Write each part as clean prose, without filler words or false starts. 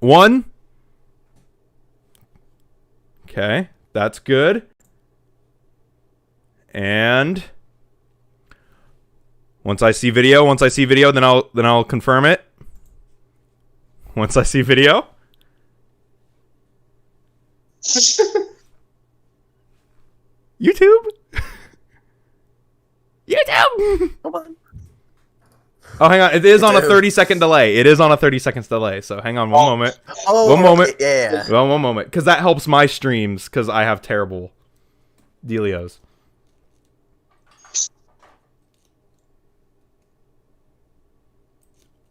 1. Okay, that's good. And once I see video, then I'll confirm it. Once I see video. YouTube. YouTube. Come on. Oh, hang on. It is on a 30-second delay. It is on a 30-second delay. So hang on one moment. Oh, one moment. Yeah. Well, one moment. Because that helps my streams. Because I have terrible dealios.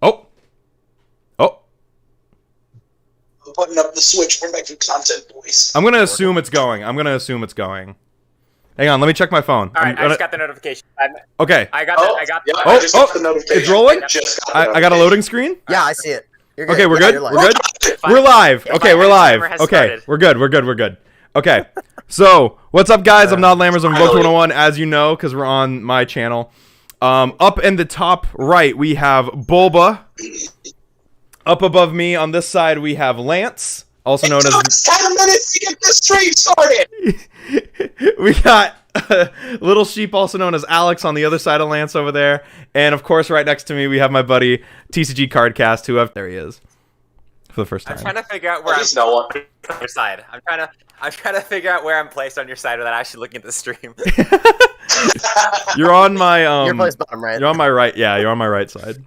Oh. Oh. I'm putting up the Switch. We're making content, boys. I'm going to assume it's going. Hang on. Let me check my phone. All right, I just got the notification. Okay. I got the I just got the notification. It's rolling? I got a loading screen? Yeah, I see it. You're good. Okay, we're Yeah, good? you're We're good? We're live. Okay, we're live. Okay, we're good. Okay, so, what's up, guys? I'm Nod Lammers. I'm Vote 101, as you know, because we're on my channel. Up in the top right, we have Bulba. Up above me, on this side, we have Lance, also known as... 10 minutes to get this stream started! We got Little Sheep, also known as Alex, on the other side of Lance over there. And, of course, right next to me, we have my buddy, TCG Cardcast, there he is. For the first time. I'm trying to figure out where I'm on your side. I'm trying to figure out where I'm placed on your side without actually looking at the stream. You're on my You're placed bottom right. You're on my right. Yeah, you're on my right side.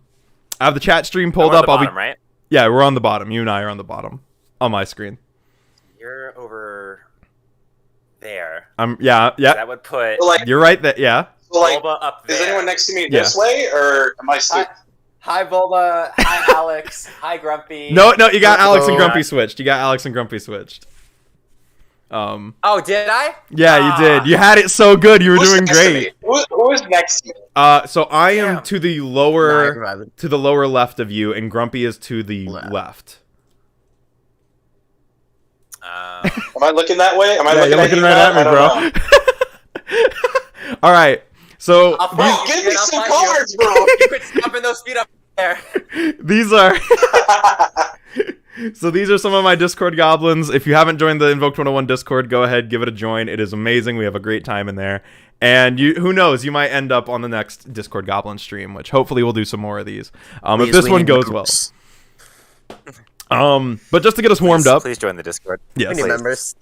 I have the chat stream pulled up. Bottom, right? Yeah, we're on the bottom. You and I are on the bottom on my screen. You're over there. Yeah. That would put you're right there. Yeah. Bulba up there. Is anyone next to me this way, or am I still... Hi, Bulba. Hi, Alex. Hi, Grumpy. No, you got Alex and Grumpy switched. Oh, did I? Yeah, you did. You had it so good. You were doing great. Who is next to me? So I am to the lower left of you, and Grumpy is to the left. Am I looking that way? Am I looking right at me, bro? All right. So give me some cards, bro. You could stomping those feet up there. These are so these are some of my Discord goblins. If you haven't joined the Invoked 101 Discord, go ahead, give it a join. It is amazing. We have a great time in there. And who knows, you might end up on the next Discord goblin stream, which hopefully we'll do some more of these. If this one goes well. But just to get us warmed up. Please join the Discord. Yes. We need members.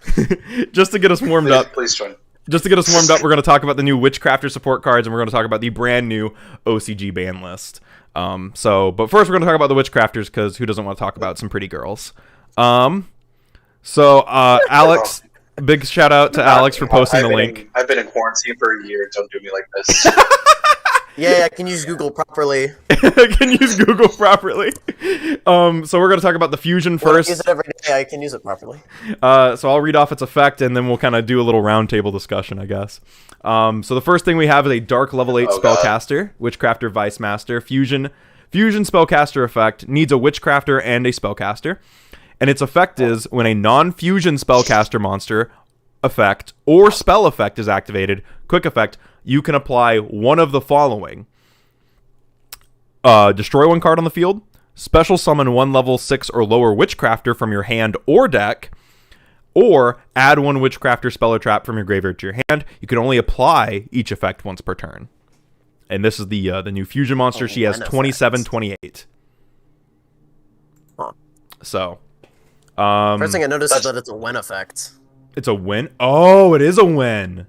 Just to get us warmed up. Please join. Just to get us warmed up, we're going to talk about the new Witchcrafter support cards, and we're going to talk about the brand new OCG ban list. But first we're going to talk about the Witchcrafters, because who doesn't want to talk about some pretty girls? Alex, big shout out to Alex for posting the link. I've been in quarantine for a year. Don't do me like this. Yeah, I can use Google properly. So we're going to talk about the fusion first. I use it every day. I can use it properly. So I'll read off its effect, and then we'll kind of do a little roundtable discussion, I guess. So the first thing we have is a Dark Level 8 Spellcaster, Witchcrafter Vice Master, Fusion Spellcaster effect, needs a Witchcrafter and a Spellcaster. And its effect is, when a non-fusion Spellcaster monster effect or spell effect is activated, quick effect, you can apply one of the following. Destroy one card on the field, special summon one level 6 or lower Witchcrafter from your hand or deck, or add one Witchcrafter spell or trap from your graveyard to your hand. You can only apply each effect once per turn. And this is the new fusion monster. She has 27-28. Huh. So, first thing I noticed is that it's a win effect. It's a win? Oh, it is a win.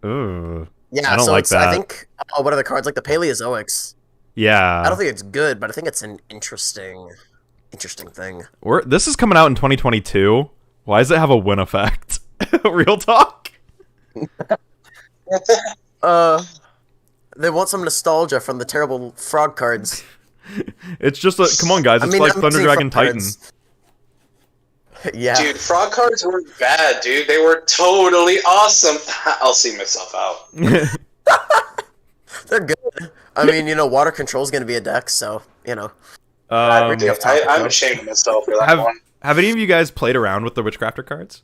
Ooh. Yeah, I don't so like that. I think, what are the cards? Like the Paleozoics. Yeah. I don't think it's good, but I think it's an interesting thing. This is coming out in 2022. Why does it have a win effect? Real talk? They want some nostalgia from the terrible frog cards. It's just come on, guys. It's like Thunder Dragon Titan. Yeah. Dude, frog cards weren't bad, dude. They were totally awesome. I'll see myself out. They're good. I mean, water control is going to be a deck, so, I'm ashamed of myself for that one. Have any of you guys played around with the Witchcrafter cards?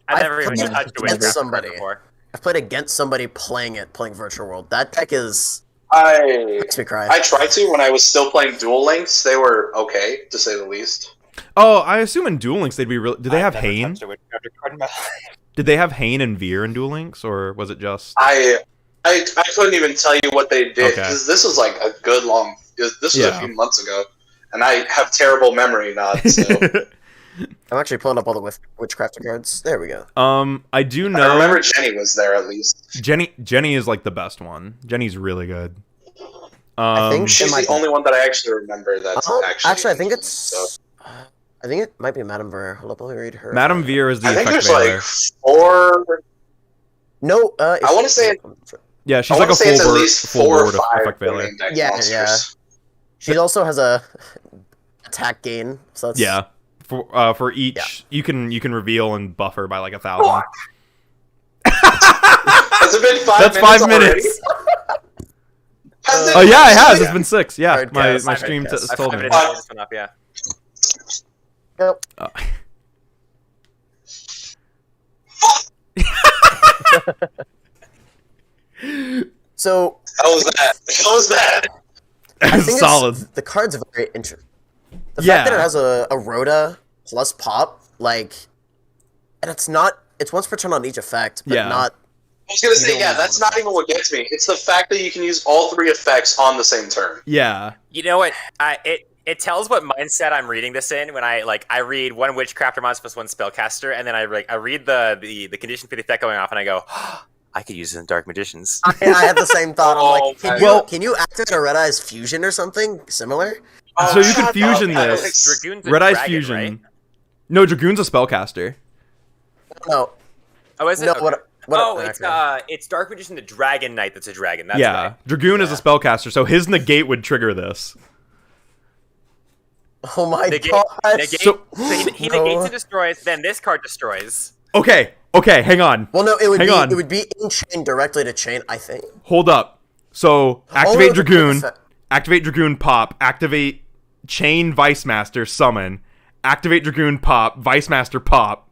I've never even touched a Witchcrafter somebody before. I've played against somebody playing Virtual World. That deck is Makes me cry. I tried to when I was still playing Duel Links. They were okay, to say the least. Oh, I assume in Duel Links they'd be real. Did they have I've never Hane? touched a witchcraft card in my life. Did they have Hane and Veer in Duel Links, or was it just? I couldn't even tell you what they did Okay. because this was like a good long. This was Yeah. a few months ago, and I have terrible memory nods. So. I'm actually pulling up all the witchcraft cards. There we go. I do I know remember Jenny was there at least. Jenny is like the best one. Jenny's really good. I think She's might the only one that I actually remember that's actually. I think it's. So. I think it might be Madame Ver. Hold up, let me read her. Madame Veer is the I think effect there's veiler. like 4. No, I want to say. Yeah, she's I like want a to say it's at full least full 4 or board of 5 effect veiler. domain deck Yeah, monsters. she also has a attack gain. So that's Yeah, for each you can reveal and buffer by like 1,000. Has it been 5 That's minutes 5 minutes. Has it Oh yeah, it been has. 6? It's been 6. Yeah, Hard my guess, hard stream guess. I've told been me. able to pull this one up, yeah. Yep. So How was that? How was that? I think Solid. the card's very interesting. The Yeah. fact that it has a Rhoda plus pop, like, and it's once per turn on each effect, but Yeah. not. I was gonna say, yeah, that's not even what gets me. It's the fact that you can use all 3 effects on the same turn. Yeah. You know what? It tells what mindset I'm reading this in when I read one witchcrafter monster plus one spellcaster, and then I read the condition for the effect going off, and I go, I could use it in Dark Magicians. I had the same thought. I'm like, Oh, can you activate a Red Eyes Fusion or something similar? So you shut could fusion up, this. Alex. Dragoon's a Red Eyes dragon, Fusion. right? No, Dragoon's a spellcaster. No, Oh, is it? no. Okay. What? It's Dark Magician the Dragon Knight that's a dragon. That's Yeah, right. Dragoon is a spellcaster, so his negate would trigger this. Oh my Negate, god! negate, So- so he No. negates and destroys, then this card destroys. Okay, hang on. Well, no, it would Hang be on. it would be in chain directly to chain. I think. Hold up. So activate no, the Dragoon, effect- activate Dragoon pop, activate Chain Vice Master summon, activate Dragoon pop, Vice Master pop,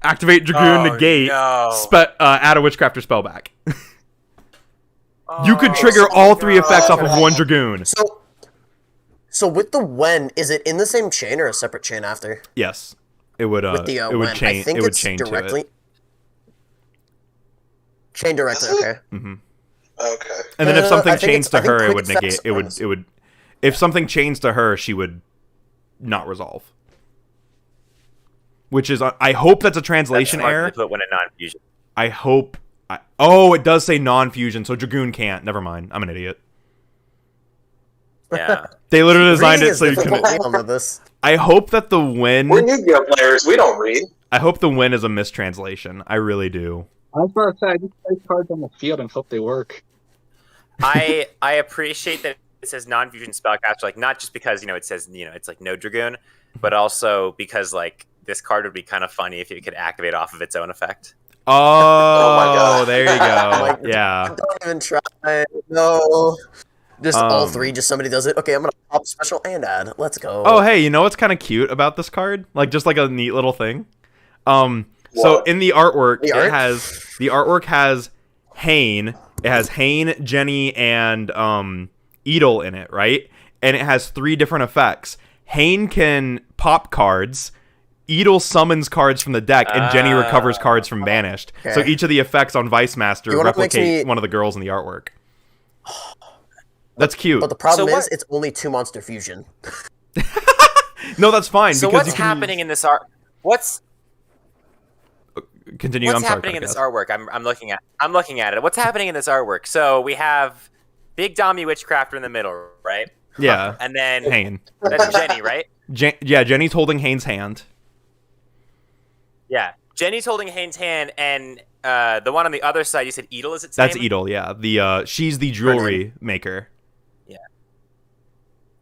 activate Dragoon Oh, negate, no. add a Witchcrafter spell back. You could trigger all 3 effects off of one Dragoon. So with the when, is it in the same chain or a separate chain after? Yes, it would. With the It would when, chain. I think It would it's chain directly. to it. Chain directly. Is it? Okay. Okay. And then if something I think chains it's- to I think her, it quick would negate. effects It would. runs. It would. If something chains to her, she would not resolve. Which is, I hope that's a translation That's smart error. to put when a non-fusion. I hope. Oh, it does say non-fusion, so Dragoon can't. Never mind. I'm an idiot. Yeah. They literally designed Reading it is so you difficult. can. We all know this. I hope that the We're win. Yu-Gi-Oh players. We don't read. I hope the win is a mistranslation. I really do. I was about to say, I just place cards on the field and hope they work. I appreciate that it says non-fusion spellcaster, like not just because it says it's like no Dragoon, but also because like this card would be kind of funny if it could activate off of its own effect. Oh, my God. there you Like, go. Yeah. Don't even try. No. Just all Um, 3. Just somebody does it. Okay, I'm gonna pop special and add. Let's go. Oh, hey, you know what's kind of cute about this card? Like, just like a neat little thing. So What? in the artwork, The art? the artwork has Hane. It has Hane, Jenny, and Edel in it, right? And it has 3 different effects. Hane can pop cards. Edel summons cards from the deck, and Jenny recovers cards from banished. So Okay. each of the effects on Vice Master You know what makes replicate me- one of the girls in the artwork. That's cute. But the problem So is, what- it's only 2 monster fusion. No, that's fine. So because what's you can happening in this art? What's continue. I'm sorry, happening in Cardiff. this artwork? I'm looking at it. What's happening in this artwork? So we have Big Dommy Witchcrafter in the middle, right? Yeah, And then Hane. that's Jenny, right? Yeah, Jenny's holding Hane's hand. Yeah. Jenny's holding Hane's hand, and the one on the other side, you said Edel is its That's name? Edel, yeah. She's the jewelry maker.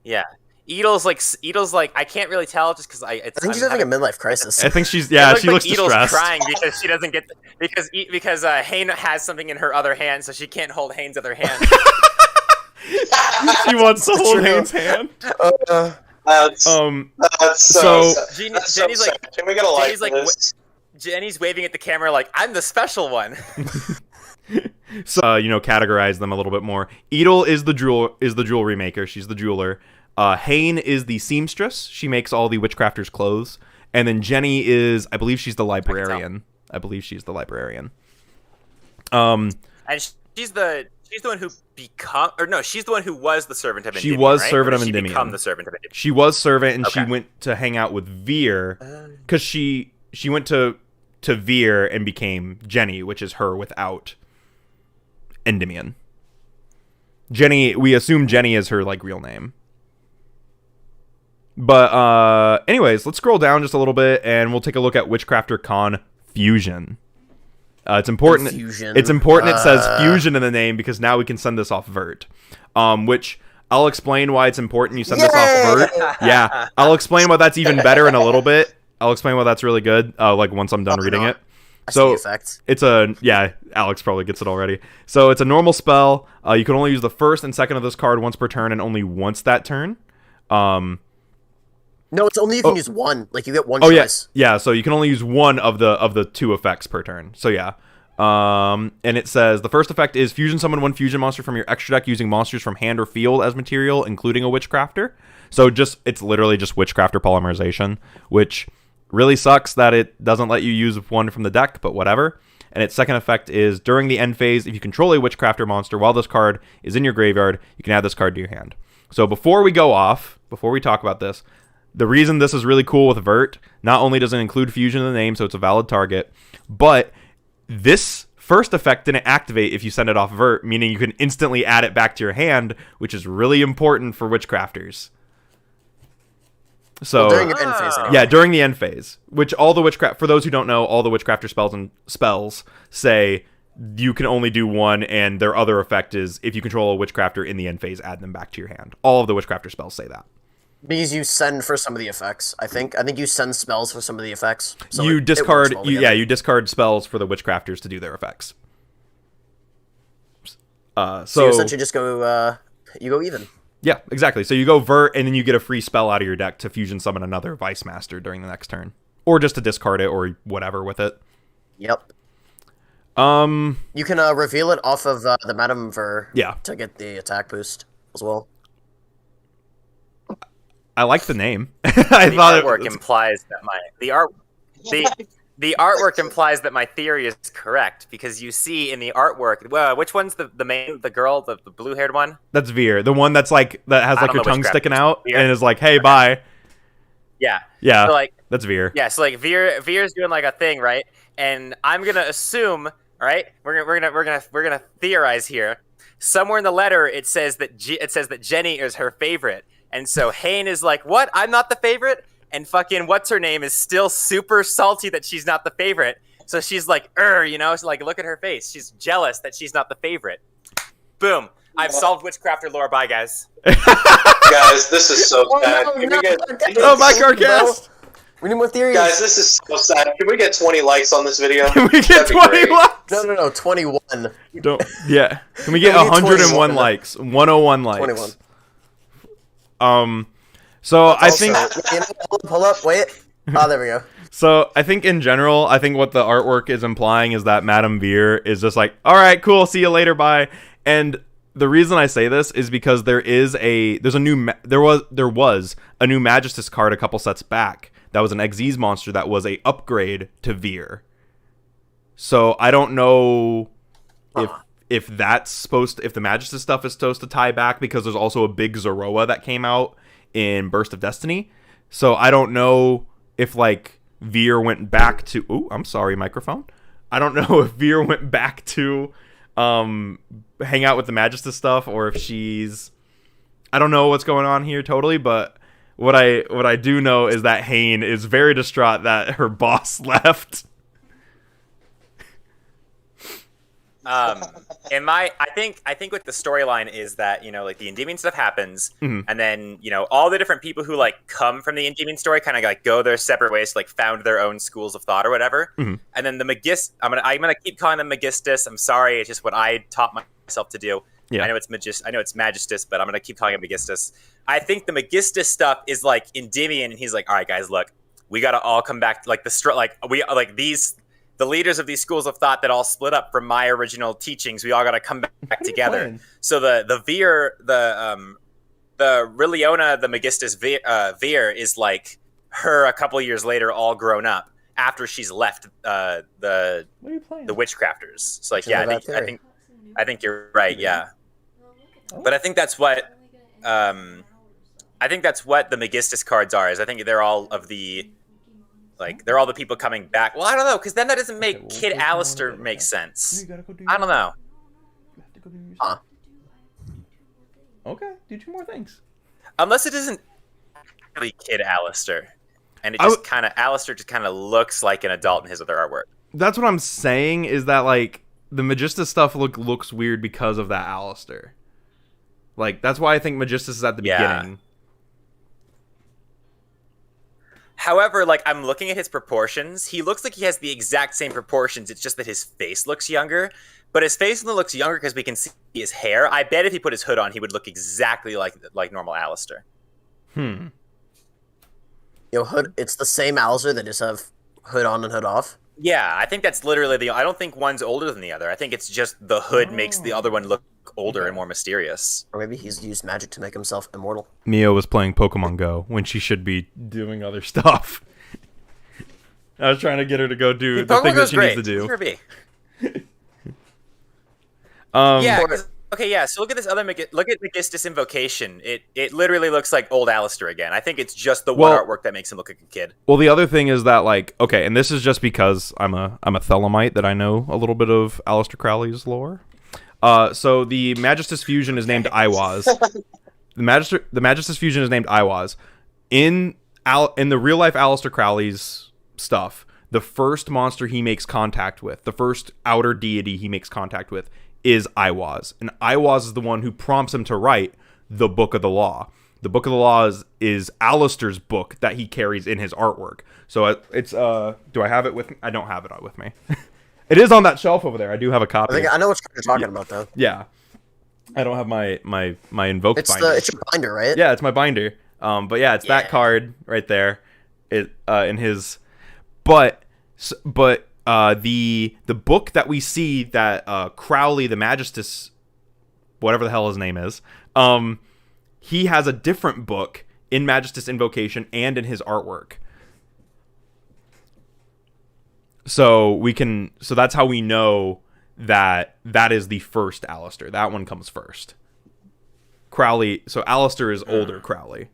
Yeah. Edel's like I can't really tell just because I think she's having a midlife crisis. I think she's It she looks like Edel's distressed. crying because she doesn't get because Hane has something in her other hand, so she can't hold Hane's other hand. She wants to hold True. Hane's hand. That's So so. That's Jenny's so like sad. Can we get a like Jenny's for like this? Jenny's waving at the camera like I'm the special one. So categorize them a little bit more. Edel is the jewelry maker. She's the jeweler. Hain is the seamstress. She makes all the witchcrafters' clothes. And then Jenny is, I believe she's the librarian. And she's the one who she's the one who was the servant of Endymion. She was right? servant Or of did she Endymion. become the servant of Endymion. She was servant, and Okay. she went to hang out with Veer because she went to Veer and became Jenny, which is her without Endymion. Jenny, we assume Jenny is her like real name. But anyways, let's scroll down just a little bit, and we'll take a look at Witchcrafter Confusion. It's important. Confusion. It's important. It says fusion in the name because now we can send this off Vert. Which I'll explain why it's important. You send this off Vert. Yeah, I'll explain why that's even better in a little bit. I'll explain why that's really good. Like once I'm done reading it. I see the effect. It's Alex probably gets it already. So it's a normal spell. You can only use the first and second of this card once per turn, and only once that turn. No, it's only you can use one. Like you get one Oh choice. yeah. So you can only use one of the two effects per turn. So yeah. And it says the first effect is fusion summon one fusion monster from your extra deck using monsters from hand or field as material, including a Witchcrafter. So it's literally just Witchcrafter polymerization, which really sucks that it doesn't let you use one from the deck, but whatever. And its second effect is during the end phase, if you control a Witchcrafter monster while this card is in your graveyard, you can add this card to your hand. So before we talk about this, the reason this is really cool with Vert, not only does it include fusion in the name, so it's a valid target, but this first effect didn't activate if you send it off Vert, meaning you can instantly add it back to your hand, which is really important for Witchcrafters. So During your end phase. Anyway. yeah, during the end phase, which all the for those who don't know, all the Witchcrafter spells say you can only do one, and their other effect is if you control a Witchcrafter in the end phase, add them back to your hand. All of the Witchcrafter spells say that. Because you send for some of the effects. I think you send spells for some of the effects. So You it discard works well together. you discard spells for the Witchcrafters to do their effects. So you essentially just go you go even. Yeah, exactly. So you go Vert, and then you get a free spell out of your deck to fusion summon another Vice Master during the next turn, or just to discard it or whatever with it. Yep. You can reveal it off of the Madame Ver. Yeah. To get the attack boost as well. I like the name. The artwork implies that the artwork implies that my theory is correct because you see in the artwork, which one's the girl, the blue haired one? That's Veer, the one that has like her tongue sticking out Veer? and is like, "Hey, bye." Yeah. Yeah, So like, that's Veer. yeah, so like Veer's doing like a thing, right? And I'm gonna assume, all right, we're gonna theorize here. Somewhere in the letter, it says that Jenny is her favorite, and so Hain is like, "What? I'm not the favorite." And fucking what's her name is still super salty that she's not the favorite. So she's like, so like look at her face. She's jealous that she's not the favorite. Boom. I've solved Witchcrafter lore. Bye, guys. Guys, this is so sad. Can we get Oh, my Carcast! We need more theories. guys? This is so sad. Can we get 20 likes on this video? Can we get That'd be 20 great. likes? No, 21. Don't. Yeah. Can we get We need 101 21. likes? 101 likes. 21. So I think. Pull up. Wait. Oh, there we go. So I think in general, I think what the artwork is implying is that Madame Veer is just like, all right, cool, see you later, bye. And the reason I say this is because there was a new Magistus card a couple sets back that was an Xyz monster that was a upgrade to Veer. So I don't know if that's if the Magistus stuff is supposed to tie back, because there's also a big Zoroa that came out in Burst of Destiny. So I don't know if like Veer went back to I'm sorry, microphone. I don't know if Veer went back to hang out with the Magistus stuff, or if I don't know what's going on here totally, but what I do know is that Hain is very distraught that her boss left. I think what the storyline is that, like the Endymion stuff happens, Mm-hmm. and then all the different people who like come from the Endymion story kind of like go their separate ways, like found their own schools of thought or whatever. Mm-hmm. And then the I'm gonna keep calling them Magistus. I'm sorry, it's just what I taught myself to do. Yeah. I know it's Magistus, but I'm gonna keep calling it Magistus. I think the Magistus stuff is like Endymion, and he's like, all right, guys, look, we gotta all come back. Like those the leaders of these schools of thought that all split up from my original teachings. We all got to come back together. Playing? So the Veer, the Riliona, the Megistus Veer is like her a couple years later, all grown up after she's left the What are you playing? Witchcrafters. So like, Should have yeah, that theory. I think you're right. Yeah, but I think that's what I think that's what the Megistus cards are. Is I think they're all of the they're all the people coming back. Well, I don't know, because then that doesn't make well, Kid where's the Alistair one make that- sense. You gotta go do I don't know. You have to go do your Huh. Okay, do 2 more things. Unless it isn't really Kid Alistair. And it I just kind of, Alistair just kind of looks like an adult in his other artwork. That's what I'm saying, is that, like, the Magistus stuff looks weird because of that Alistair. Like, that's why I think Magistus is at the Yeah. beginning. However, like, I'm looking at his proportions. He looks like he has the exact same proportions. It's just that his face looks younger. But his face only looks younger because we can see his hair. I bet if he put his hood on, he would look exactly like normal Alistair. Hmm. Yo, hood. It's the same Alistair. They just have hood on and hood off. Yeah, I think that's literally I don't think one's older than the other. I think it's just the hood makes the other one look older and more mysterious. Or maybe he's used magic to make himself immortal. Mio was playing Pokemon Go when she should be doing other stuff. I was trying to get her to go do the Pokemon thing that Go's she great. needs to do. Let her be. Yeah. Okay, yeah. So look at this other look at Megistus Invocation. It literally looks like old Alistair again. I think it's just the one Well- artwork that makes him look like a kid. Well, the other thing is that, like, okay, and this is just because I'm a Thelemite that I know a little bit of Aleister Crowley's lore. So the Magistus fusion is named Iwaz. The Magistus fusion is named Iwaz. In the real life Aleister Crowley's stuff, the first monster he makes contact with, the first outer deity he makes contact with, is Iwaz. And Iwaz is the one who prompts him to write the Book of the Law. The Book of the Law is Aleister's book that he carries in his artwork. So it's do I have it with me? I don't have it with me. It is on that shelf over there. I do have a copy. I know what you're talking about though. Yeah. I don't have my invoked It's binder. it's your binder, right? Yeah, it's my binder. But yeah, it's that card right there. It in his but the book that we see that Crowley the Magistus, whatever the hell his name is, he has a different book in Magistus Invocation and in his artwork. So that's how we know that is the first Alistair. That one comes first. Crowley, so Alistair is older Crowley.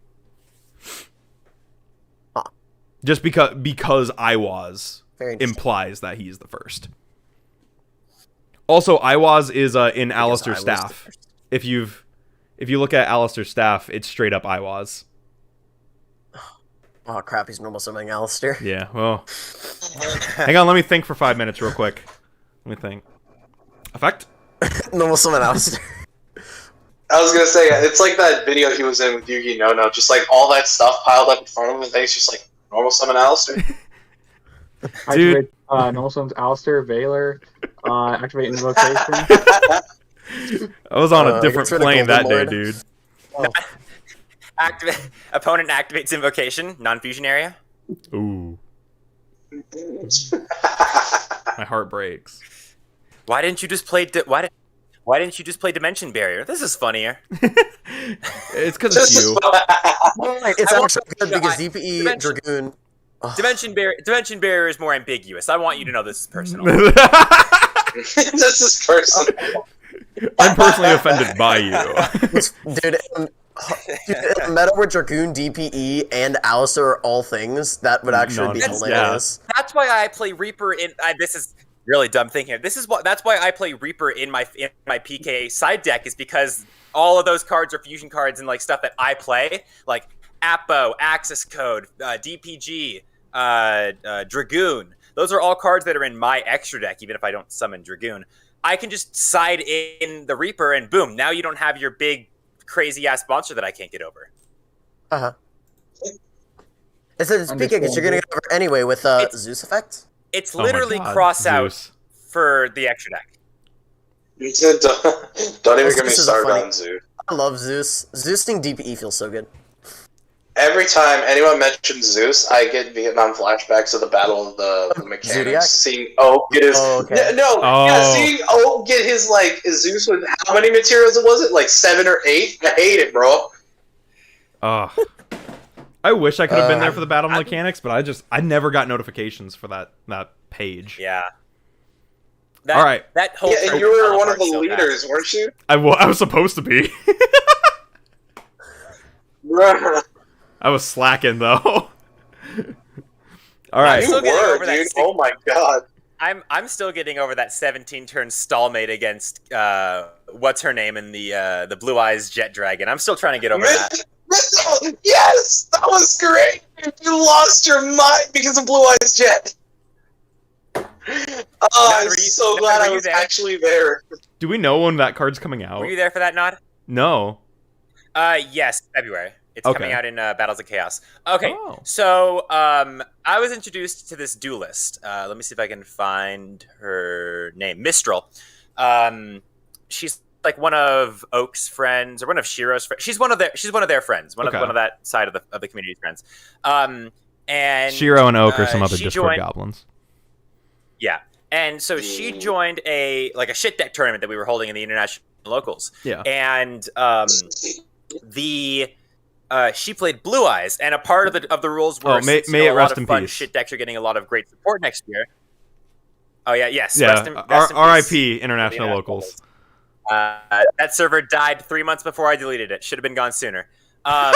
Huh. Just because Iwaz Very interesting. implies that he's the first. Also, Iwaz is in I was Alistair's the staff. first. If you look at Alistair's staff, it's straight up Iwaz. Oh crap, he's normal summoning Alistair. Yeah, well. Hang on, let me think for 5 minutes real quick. Let me think. Effect? Normal summon Alistair. I was gonna say, it's like that video he was in with Yugi No, just like all that stuff piled up in front of him, and then he's just like, normal summon Alistair. Activate normal summons Alistair, Valor, activate invocation. I was on a different it's really plane that day, Golden dude. Oh, Opponent activates Invocation, non-fusion area. Ooh. My heart breaks. Why didn't you just play? Why didn't you just play Dimension Barrier? This is funnier. It's because it's you. it's I want- actually good no, because I- DPE Dimension- Dragoon. Dimension Barrier is more ambiguous. I want you to know this is personal. This is personal. I'm personally offended by you. Dude, dude, meta where Dragoon, DPE, and Alistair are all things, that would actually be Nonsense, hilarious. That's why I play Reaper in. This is really dumb thinking here. That's why I play Reaper in my PK side deck, is because all of those cards are fusion cards and like stuff that I play, like Apo, Access Code, DPG, Dragoon. Those are all cards that are in my extra deck, even if I don't summon Dragoon. I can just side in the Reaper and boom, now you don't have your big crazy ass monster that I can't get over. Uh-huh. Speaking, because you're gonna get over anyway with Zeus effect. It's Oh my literally God, cross out Zeus. for the extra deck. Don't even get me This is started funny. on Zoo. I love Zeus. Zeusing DPE feels so good. Every every time anyone mentions Zeus, I get Vietnam flashbacks of the Battle of the Mechanics. Zodiac? Seeing Oak get his seeing Oak get his like Zeus with how many materials was it? Like 7 or 8? I hate it, bro. Oh. I wish I could have been there for the battle mechanics, but I never got notifications for that page. Yeah. All right. That whole and you were one of the leaders, weren't you? I was supposed to be. I was slacking though. All right. You were, dude. Oh my god. I'm still getting over that 17-turn stalemate against what's her name in the Blue Eyes Jet Dragon. I'm still trying to get over that. Yes, that was great. You lost your mind because of Blue Eyes Jet. I'm so glad I was actually there. Do we know when that card's coming out? Were you there for that, Nod? No. Yes, February. It's coming out in Battles of Chaos. Okay, so I was introduced to this duelist. Let me see if I can find her name. Mistral. She's like one of Oak's friends, or one of Shiro's friends. She's one of their friends. One of that side of the community's friends. And Shiro and Oak are some other Discord goblins. Yeah, and so she joined a shit deck tournament that we were holding in the international locals. Yeah, and she played Blue Eyes, and a part of the rules were may it rest in peace. Shit decks are getting a lot of great support next year. Oh yeah, yes. Yeah. R.I.P. international locals. That server died 3 months before I deleted it. Should have been gone sooner. But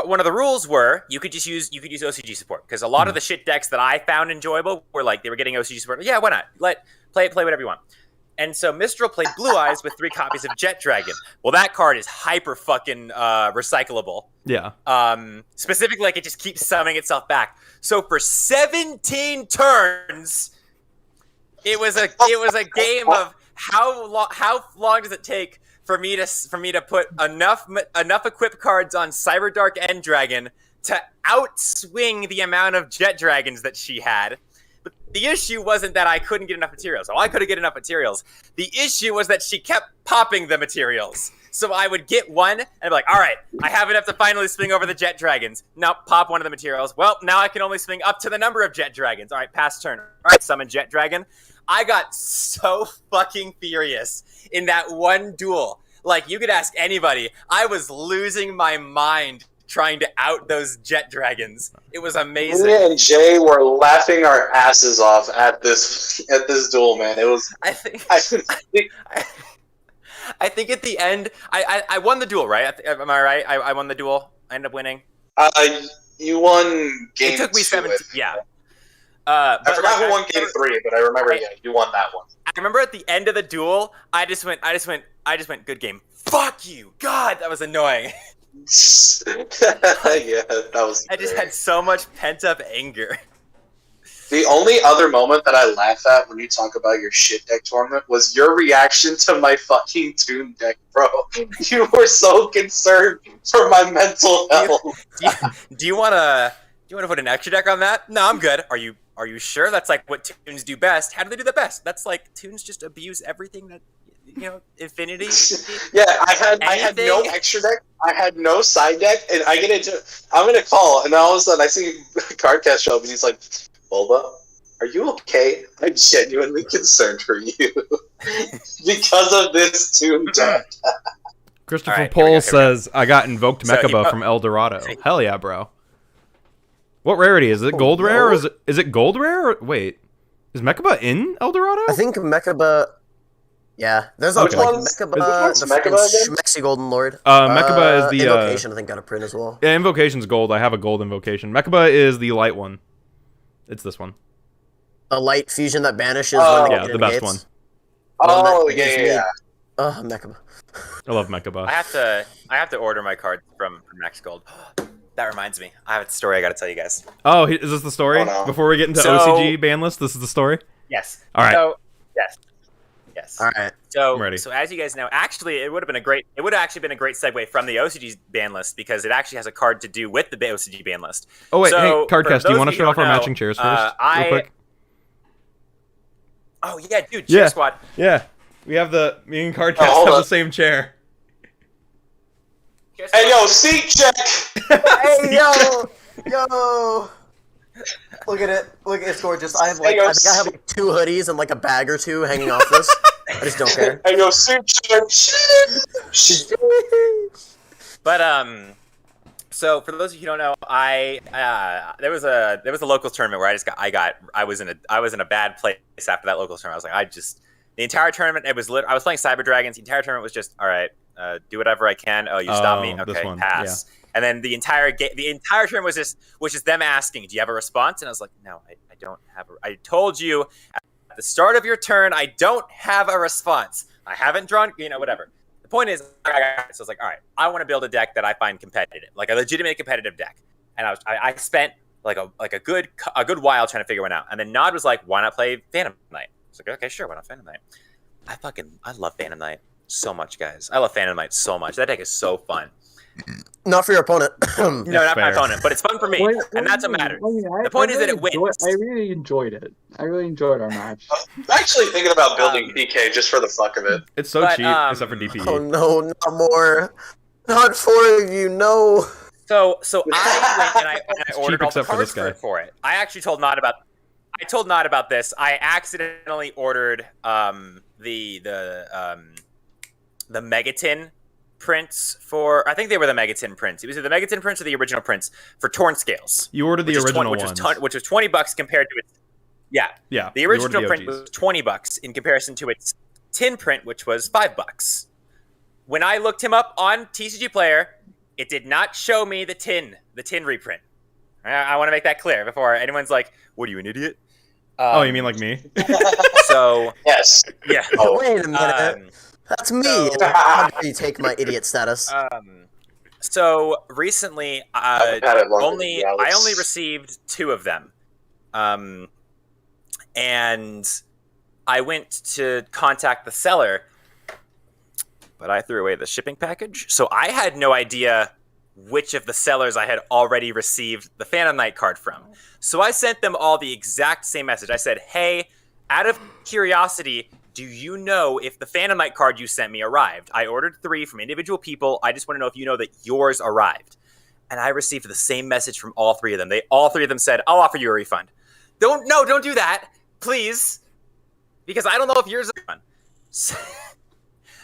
one of the rules were you could use OCG support, because a lot of the shit decks that I found enjoyable were like they were getting OCG support. Yeah, why not? Play whatever you want. And so Mistral played Blue Eyes with 3 copies of Jet Dragon. Well, that card is hyper fucking recyclable. Yeah. Specifically, like, it just keeps summoning itself back. So for 17 turns, it was a game of how long does it take for me to put enough equipped cards on Cyberdark End Dragon to outswing the amount of Jet Dragons that she had. But the issue wasn't that I couldn't get enough materials. Oh, I could have get enough materials. The issue was that she kept popping the materials. So I would get one and be like, all right, I have enough to finally swing over the Jet Dragons. Now pop one of the materials. Well, now I can only swing up to the number of Jet Dragons. All right, pass turn. All right, summon Jet Dragon. I got so fucking furious in that one duel. Like, you could ask anybody. I was losing my mind trying to out those Jet Dragons. It was amazing. Me and Jay were laughing our asses off at this duel, man. It was. I think at the end, I won the duel, right? Am I right? I won the duel. I ended up winning. You won game 2. It took me 17. Yeah. I forgot who won game 3, but I remember. You won that one. I remember at the end of the duel, I just went. Good game. Fuck you, God, that was annoying. Yeah, that was. I just had so much pent up anger. The only other moment that I laugh at when you talk about your shit deck tournament was your reaction to my fucking Toon deck, bro. You were so concerned for my mental health. Do you want to put an extra deck on that? No, I'm good. Are you sure? That's like what Toons do best. How do they do the best? That's like Toons just abuse everything that. Infinity. Yeah, I had no extra deck. I had no side deck, and I'm in a call, and all of a sudden I see Cardcast show up, and he's like, "Bulba, are you okay? I'm genuinely concerned for you because of this Toon deck." Christopher Pohl says, "I got invoked Mechaba from El Dorado." Hell yeah, bro. What rarity is it? Gold rare? Or is it gold rare? Wait, is Mechaba in El Dorado? I think Mechaba. Yeah, there's a Mechaba, Schmexy Golden Lord. Mechaba is the Invocation. I think got a print as well. Yeah, Invocation's gold. I have a gold Invocation. Mechaba is the light one. It's this one. A light fusion that banishes. When yeah, the best one. Oh yeah. Mechaba. I love Mechaba. I have to order my card from Max Gold. That reminds me, I have a story I got to tell you guys. Oh, is this the story? Before we get into OCG ban list, this is the story. Yes. All right. So, yes. All right. So, I'm ready. So as you guys know, actually, it would have actually been a great segue from the OCG ban list, because it actually has a card to do with the OCG ban list. Oh wait, hey, Cardcast, do you want to show off our matching chairs first, real quick? Oh yeah, dude, Chair Squad. Yeah. Me and Cardcast hold have up. the same chair. Hey, yo, seat check! Hey, yo! Look at it. Look, it's gorgeous. I think I have like 2 hoodies and like a bag or 2 hanging off this. I just don't care. Hey, yo, seat check! But so for those of you who don't know, there was a local tournament where I was in a bad place after that local tournament. I was like, the entire tournament, I was playing Cyber Dragons. The entire tournament was just, all right, do whatever I can. Oh, you stopped me. Okay, pass. Yeah. And then the entire tournament was just them asking, do you have a response? And I was like, no, I don't have I told you at the start of your turn, I don't have a response. I haven't drawn, whatever. The point is, so I was like, all right, I want to build a deck that I find competitive, like a legitimate competitive deck. And I spent like a good while trying to figure one out. And then Nod was like, why not play Phantom Knight? I was like, okay, sure, why not Phantom Knight? I love Phantom Knight so much, guys. I love Phantom Knight so much. That deck is so fun. Not for your opponent. No, not my opponent, but it's fun for me, and that's what matters. The point is that it wins. I really enjoyed it. I really enjoyed our match. I'm actually thinking about building PK just for the fuck of it. It's so cheap, except for DPE. Oh no, not more. Not 4 of you, no. So I went and I ordered all the cards for it. I actually told Nod about this. I accidentally ordered the Megatin prints for, I think they were the Megatin prints. It was either the Megatin prints or the original prints for Torn Scales. You ordered the original ones. Which was $20 compared to its... Yeah. The original print was $20 in comparison to its tin print, which was $5. When I looked him up on TCG Player, it did not show me the tin reprint. I want to make that clear before anyone's like, what are you, an idiot? Oh, you mean like me? So... Yes. Yeah. Oh, wait a minute. That's me. How dare you take my idiot status? So recently, I only received 2 of them, and I went to contact the seller, but I threw away the shipping package. So I had no idea which of the sellers I had already received the Phantom Knight card from. So I sent them all the exact same message. I said, "Hey, out of curiosity, do you know if the Phantom Knight card you sent me arrived? I ordered 3 from individual people. I just want to know if you know that yours arrived." And I received the same message from all 3 of them. All 3 of them said, "I'll offer you a refund." Don't do that, please, because I don't know if yours is a refund.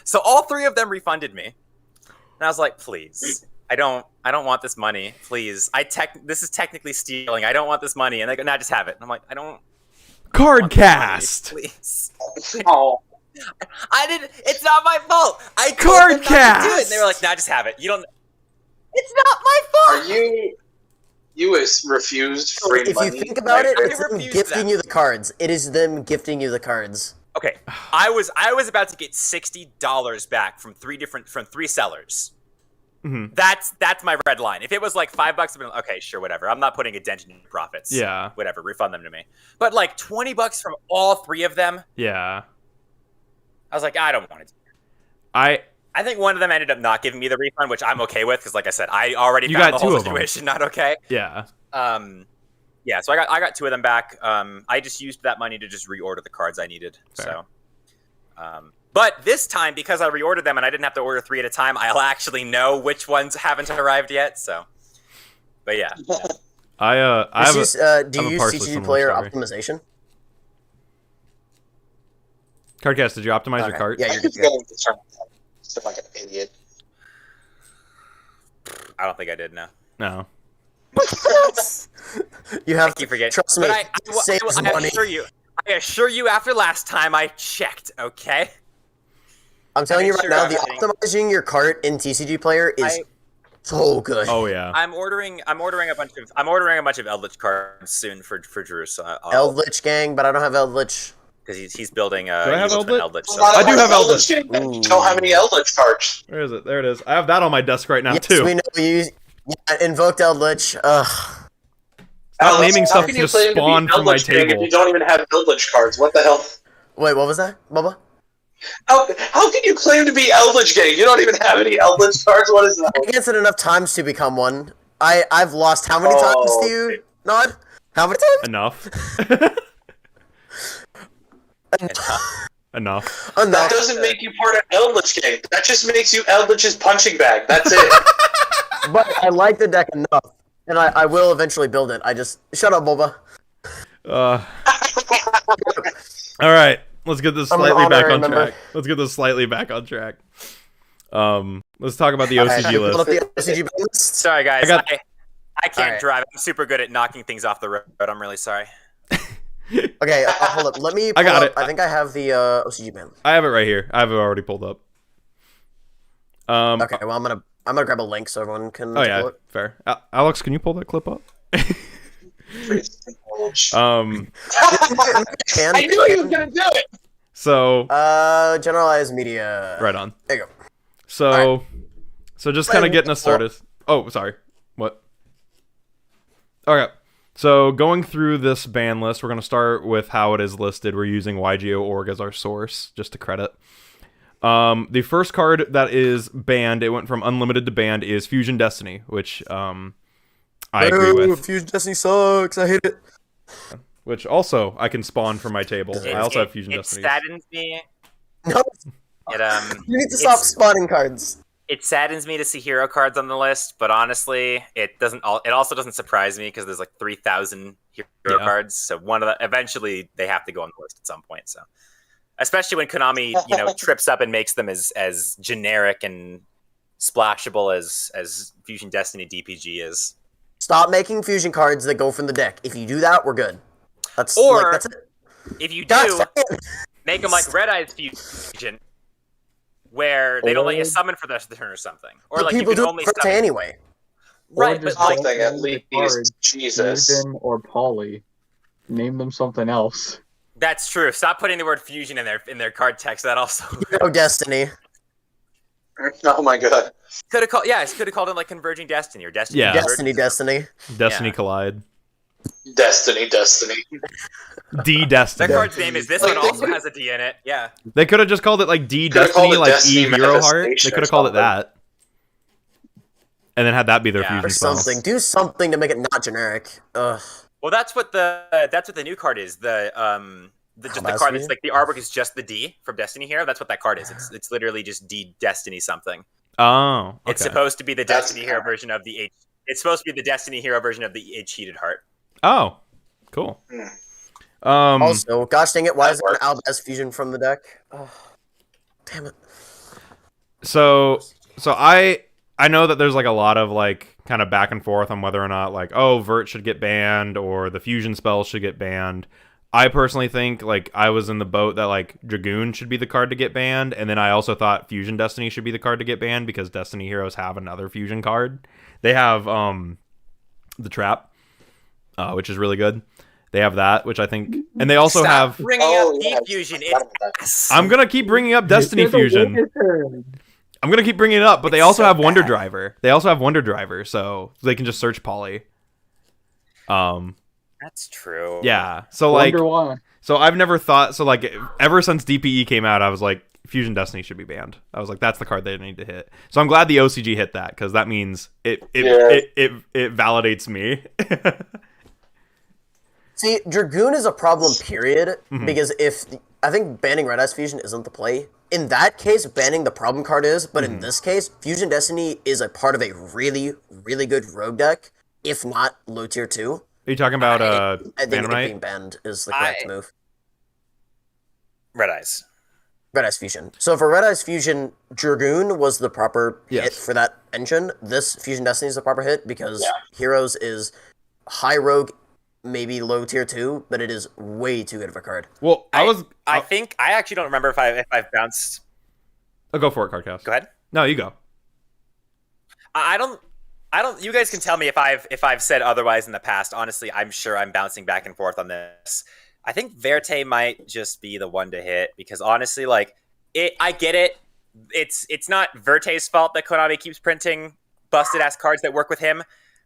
So all 3 of them refunded me, and I was like, "Please, I don't want this money, please. This is technically stealing. I don't want this money." And they go, "Nah, just have it." And I'm like, "I don't." Cardcast, please. Oh, I didn't. It's not my fault. I Cardcast. And they were like, "Nah, just have it. You don't." It's not my fault. you refused free money? If you think about it, it's them refused gifting that. you the cards. It is them gifting you the cards. Okay, I was about to get $60 back from 3 sellers. Mm-hmm. That's my red line. If it was like $5, I'd be like, okay, sure, whatever. I'm not putting a dent in your profits. Yeah. Whatever, refund them to me. But like $20 from all 3 of them. Yeah. I was like, I don't want it. I think one of them ended up not giving me the refund, which I'm okay with because, like I said, I already You found got the whole 2 of them. situation not okay. Yeah. Yeah. So I got 2 of them back. I just used that money to just reorder the cards I needed. Fair. So, but this time, because I reordered them and I didn't have to order 3 at a time, I'll actually know which ones haven't arrived yet. So, but yeah. Do you use TCG Player optimization? Cardcast, did you optimize your cart? Yeah, you're good. Sound like an idiot. I don't think I did. No. You have You forget. trust me. But Saves I money. assure you. After last time, I checked. Okay. I'm telling you right sure now, the everything- optimizing your cart in TCG Player is so good. Oh yeah. I'm ordering a bunch of Eldritch cards soon for Drew. So Eldritch gang, but I don't have Eldritch. because he's building Do I have Eldritch? Eldritch? So. I do have Eldritch. You don't have any Eldritch cards. Where is it? There it is. I have that on my desk right now Yes, too. we know you invoked Eldritch. Ugh. Stop naming How stuff can to you just claim to be spawn from my Eldritch Gang table. if you don't even have Eldritch cards? What the hell? Wait, what was that, Bubba? How can you claim to be Eldritch Gang? You don't even have any Eldritch cards? What is that? I guess it enough times to become one. I've lost how many times to you, Nod? How many times? Enough. Enough. That doesn't make you part of Eldritch Gang. That just makes you Eldritch's punching bag. That's it. But I like the deck enough, and I will eventually build it. I just shut up, Boba. All right, let's get this I'm an slightly back honorary on member. track. Let's get this slightly back on track. Let's talk about the Alright, OCG pull up list. the OCG list. Sorry, guys. I I can't Alright. drive. I'm super good at knocking things off the road. I'm really sorry. Okay, hold up. Let me. I Pull got up. it. I think I have the OCG ban. I have it right here. I have it already pulled up. Okay, well I'm gonna grab a link so everyone can. Oh take a yeah, look. fair. Alex, can you pull that clip up? Can, I knew he was gonna do it. So generalized media. right on. There you go. So so just kind of getting us started. Oh, sorry. What? Okay. So going through this ban list, we're going to start with how it is listed. We're using YGO.org as our source, just to credit. The first card that is banned, it went from unlimited to banned, is Fusion Destiny, which I agree with. Fusion Destiny sucks. I hate it. Which also I can spawn from my table. I also have Fusion It Destiny. saddens me. No, you need to stop spawning cards. It saddens me to see hero cards on the list, but honestly, it doesn't. It also doesn't surprise me because there's like 3,000 hero cards. So eventually they have to go on the list at some point. So, especially when Konami, trips up and makes them as generic and splashable as Fusion Destiny DPG is. Stop making fusion cards that go from the deck. If you do that, we're good. That's that's it. If you God, do, make them like Red Eyes Fusion, where they don't let you summon for the rest of the turn or something, or like you people can do only it summon. anyway. Right, Or but just like, Something at name the least. cards, Jesus. Fusion or Poly. Name them something else. that's true. Stop putting the word fusion in their card text. That also No Destiny. Oh my god. could have called. Yeah, it could have called it like Converging Destiny or Destiny. Yeah. Converging. Destiny. Destiny Yeah. Collide. Destiny. D Destiny. That card's name is this Like, one. they Also could- has a D in it. Yeah. They could have just called it like D Could've called Destiny, it like Destiny E Hero Heart. They Manifestation could have or called it something. that. And then had that be their Yeah. fusion Or spell. something. Do something to make it not generic. Ugh. Well, that's what the new card is. The just the Combat card that's speed? like the artwork is just the D from Destiny Hero. That's what that card is. It's literally just D Destiny something. Oh, okay. It's supposed to be the That's Destiny Hero version of the H. It's supposed to be the Destiny Hero version of the H Heated Heart. Oh, cool. Hmm. Also, gosh dang it, why That is there an works. Albaz fusion from the deck? Oh, damn it. So I know that there's like a lot of like kind of back and forth on whether or not like, oh, Vert should get banned or the fusion spell should get banned. I personally think like I was in the boat that like Dragoon should be the card to get banned, and then I also thought Fusion Destiny should be the card to get banned because Destiny heroes have another fusion card. They have the Trap, which is really good. They have that, which I think, and they also Stop have. bringing Oh, up yeah, D Fusion. I forgot about that. It's I'm gonna keep bringing up Destiny It's a Fusion. wizard. I'm gonna keep bringing it up, but they It's also so have Wonder bad. Driver. They also have Wonder Driver, so they can just search Poly. That's true. Yeah. So like, Wonder why. so I've never thought. So like, ever since DPE came out, I was like, Fusion Destiny should be banned. I was like, that's the card they need to hit. So I'm glad the OCG hit that because that means it validates me. See, Dragoon is a problem, period, Mhm. because I think banning Red Eyes Fusion isn't the play. In that case, banning the problem card is, but in this case, Fusion Destiny is a part of a really, really good rogue deck, if not low tier 2. Are you talking about I think Phantom it Knight? being banned is the correct move. Red Eyes. Red Eyes Fusion. So for Red Eyes Fusion, Dragoon was the proper hit Yes. for that engine. This Fusion Destiny is the proper hit because Yeah. Heroes is high rogue, maybe low tier 2, but it is way too good of a card. Well, I think I actually don't remember if I've bounced. I'll go for it, Cardcast. Go ahead. No, you go. I don't. You guys can tell me if I've said otherwise in the past. Honestly, I'm sure I'm bouncing back and forth on this. I think Verte might just be the one to hit because honestly, like I get it. It's not Verte's fault that Konami keeps printing busted ass cards that work with him.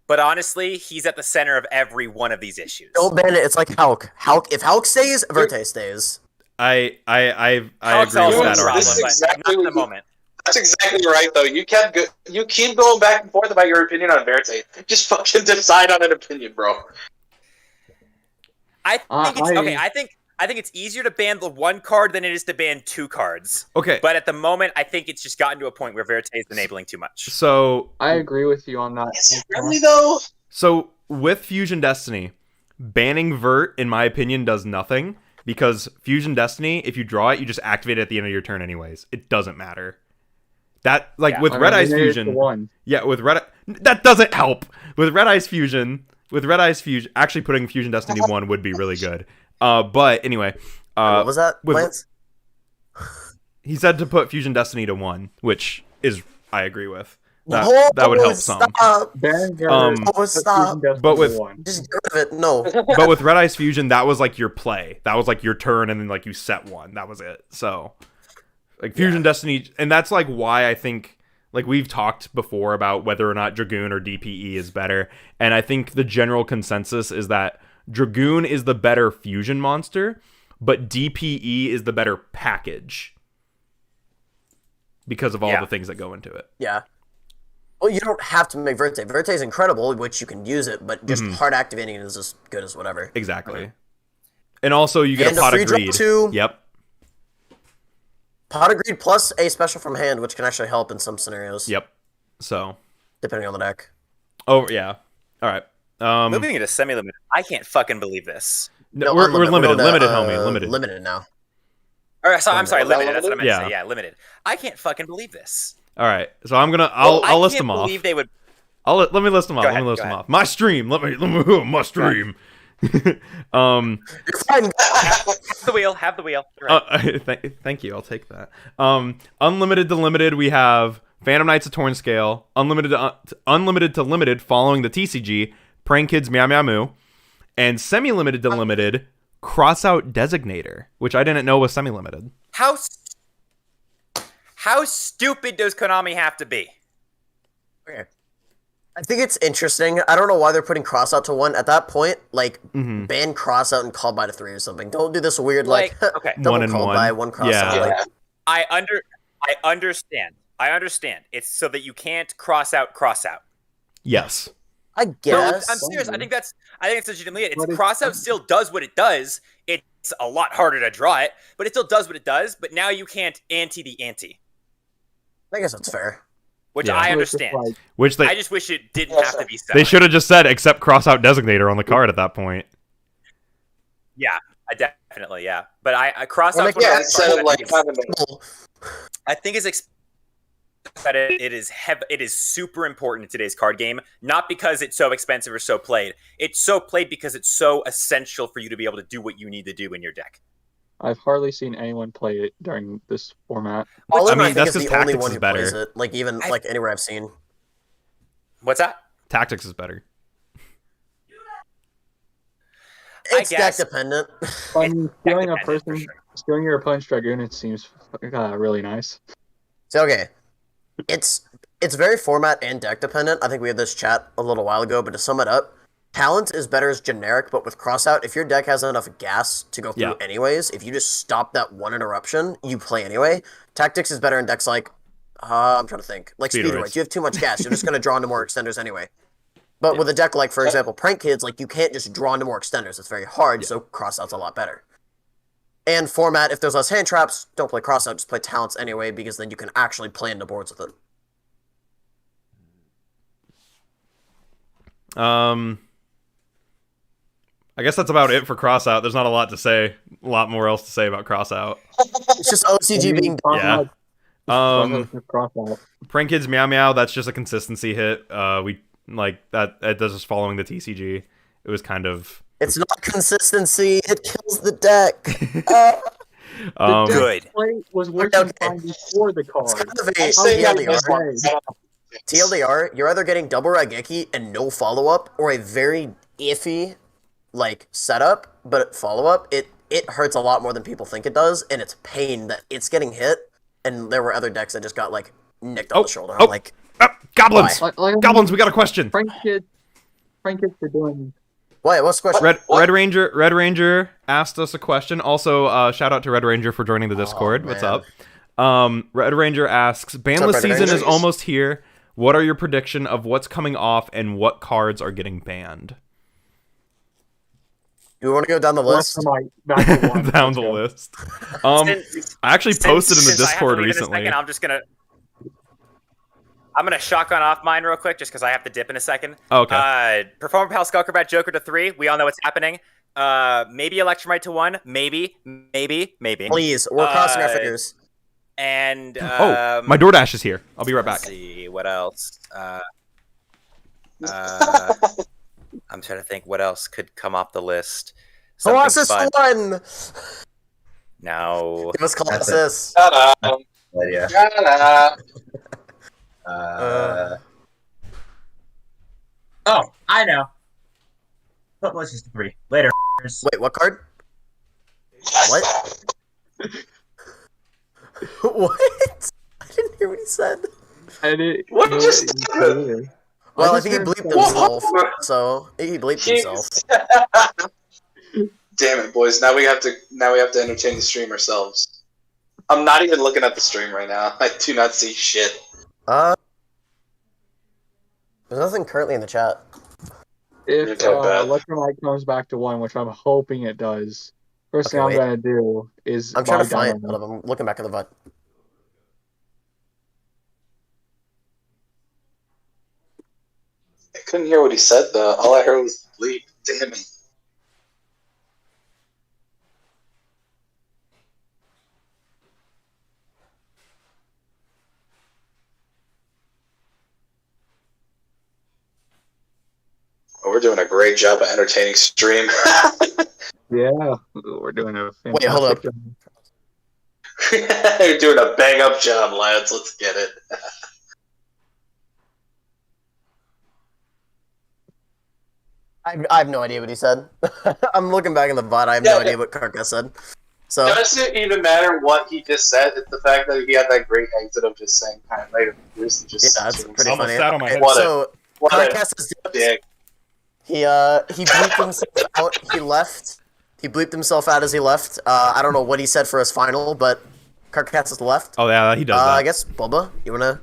But honestly, he's at the center of every one of these issues. Don't ban it. It's like Hulk. If Hulk stays, Verte stays. I Hulk's agree with also a that problem, This is argument. but exactly not at the what you- moment. That's exactly right, though. You keep going back and forth about your opinion on Verte. Just fucking decide on an opinion, bro. I think it's okay. I think it's easier to ban the one card than it is to ban 2 cards. Okay. But at the moment, I think it's just gotten to a point where Verte is enabling too much. So I agree with you on that. Is it really though? So with Fusion Destiny, banning Vert, in my opinion, does nothing because Fusion Destiny, if you draw it, you just activate it at the end of your turn anyways. It doesn't matter. That with Red Eyes Fusion, with Red that doesn't help. With Red Eyes Fusion, actually putting Fusion Destiny 1 would be really good. But anyway, what was that, Lance? He said to put Fusion Destiny to 1, which is I agree with. That would help some. Stop. But with just get rid of it. No. But with Red Eyes Fusion, that was like your play. That was like your turn, and then like you set 1. That was it. So like Fusion Destiny, and that's like why I think like we've talked before about whether or not Dragoon or DPE is better, and I think the general consensus is that Dragoon is the better fusion monster, but DPE is the better package because of all the things that go into it. Yeah. Well, you don't have to make Verte. Verte is incredible, which you can use it, but just hard activating it is as good as whatever. Exactly. Okay. And also you get a Pot of Greed. Too. Yep. Pot of Greed plus a special from hand, which can actually help in some scenarios. Yep. So. Depending on the deck. Oh, yeah. All right. Moving into semi-limited. I can't fucking believe this. No, we're limited. Limited, homie. Limited. Limited now. All right, so I'm sorry, limited. That's what I meant to Yeah. say. Yeah, limited. I can't fucking believe this. All right. So I'll list them off. I can't believe they would. Let me list them off. Go ahead, Let me list them off. My stream. Let me my stream. You're fine. Have the wheel. Have the wheel. Right. Thank you. I'll take that. Unlimited to limited, we have Phantom Knights of Tornscale. Unlimited to limited, following the TCG, Praying Kids Meow Meow Moo, and semi-limited to limited, Crossout Designator, which I didn't know was semi-limited. How stupid does Konami have to be? Okay. I think it's interesting. I don't know why they're putting Crossout to 1. At that point, like, ban Crossout and call by to 3 or something. Don't do this weird, okay. double 1 and call 1. by, 1 Crossout. Yeah. Like, I understand. I understand. It's so that you can't cross out. Yes. I guess. I'm serious. I think it's legitimately it. Crossout still does what it does. It's a lot harder to draw it, but it still does what it does. But now you can't ante the ante. I guess that's fair. Which I understand. I just wish it didn't have to be said. They should have just said except Crossout Designator on the card at that point. Yeah, I definitely, yeah. But I Crossout. Instead of like having I think that it is super important in today's card game, not because it's so expensive or so played. It's so played because it's so essential for you to be able to do what you need to do in your deck. I've hardly seen anyone play it during this format. I mean, that's is because the only Tactics one is who better. plays it. Like, even like anywhere I've seen. What's that? Tactics is better. It's deck dependent. I mean, stealing sure. stealing your opponent's Dragoon, it seems really nice. So, okay. It's very format and deck dependent. I think we had this chat a little while ago, but to sum it up, Talent is better as generic, but with Crossout, if your deck has enough gas to go through anyways, if you just stop that one interruption, you play anyway. Tactics is better in decks like, I'm trying to think, like Speedroids. You have too much gas, you're just going to draw into more extenders anyway. But with a deck like, for example, Prank Kids, like, you can't just draw into more extenders. It's very hard, so Crossout's a lot better. And format, if there's less hand traps, don't play Crossout, just play Talents anyway, because then you can actually play into boards with it. I guess that's about it for Crossout. There's not a lot to say. A lot more else to say about Crossout. It's just OCG being yeah. Crossout. Prank Kids Meow Meow. That's just a consistency hit. We like that. It does just following the TCG. It was kind of. It's not consistency. It kills the deck. Good. Play was working fine before the card. It's kind of a TLDR. You're either getting double Raigeki and no follow up, or a very iffy like setup, but follow up. It hurts a lot more than people think it does, and it's pain that it's getting hit. And there were other decks that just got like nicked on the shoulder. I'm like, Goblins, Goblins. We got a question. Prank Kids are doing. Wait, what's the question? Red Ranger asked us a question. Also, shout out to Red Ranger for joining the Discord. What's up? Red Ranger asks, banless season is almost here. What are your prediction of what's coming off and what cards are getting banned? You want to go down the list? Back to one. Down Let's the go. list. I actually posted in the Discord recently. I'm gonna shotgun off mine real quick just because I have to dip in a second. Okay. Performer Pal Skullcrabat Joker to 3. We all know what's happening. Maybe Electromite to 1. Maybe. Please, we're crossing our fingers. And my DoorDash is here. I'll be right back. Let's see what else. I'm trying to think what else could come off the list. Colossus 1! No. Give us Colossus. Shut up. Yeah. Shut up. Oh, I know. Put Melissa to 3. Later. Wait, what card? What? What? I didn't hear what he said. What just happened? Well, I think he bleeped himself, so he bleeped himself. Damn it, boys! Now we have to entertain the stream ourselves. I'm not even looking at the stream right now. I do not see shit. There's nothing currently in the chat. If Electromite comes back to 1, which I'm hoping it does, first thing I'm gonna do is I'm trying to find it. I'm looking back at the VOD. I couldn't hear what he said though. All I heard was bleep. Damn it. Oh, we're doing a great job of entertaining stream. Yeah, we're doing a fantastic Wait, hold up. job. You're doing a bang up job, lads. Let's get it. I have no idea what he said. I'm looking back in the VOD. I have no idea what Karka said. So Does it even matter what he just said? It's the fact that he had that great exit of just saying kind of later. Just yeah, that's pretty Almost funny. sat on my head. So Karkas is dick. he bleeped himself out. He left. He bleeped himself out as he left. I don't know what he said for his final, but Karkas is left. Oh yeah, he does that. I guess Bubba, you wanna?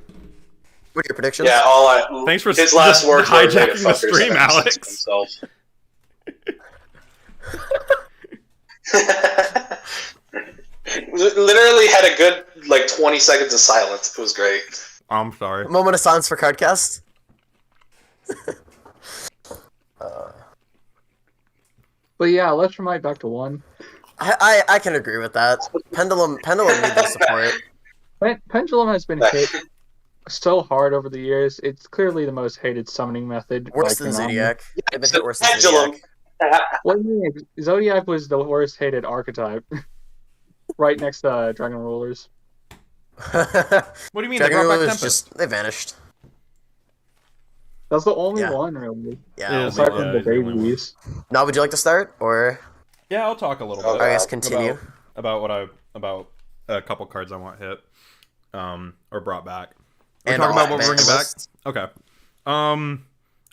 What are your predictions? Yeah, Thanks for his last words were hijacking the stream, Alex. Literally had a good 20 seconds of silence. It was great. I'm sorry. A moment of silence for Cardcast. But yeah, Electromite back to 1. I can agree with that. Pendulum needs the support. Pendulum has been hit so hard over the years. It's clearly the most hated summoning method. Worse than Zodiac. They've been hit worse than Pendulum. Zodiac. What do you mean? Zodiac was the worst hated archetype. Right next to Dragon Rulers. What do you mean? Dragon they brought back Rulers Tempest? they vanished. That's the only Yeah. one, really. Yeah. Aside yeah, from the it's the only one. babies. Now, would you like to start, or Yeah, I'll talk a little bit. I guess continue? about a couple cards I want hit, or brought back. We're And talking all about what we're that bringing back. list. Okay.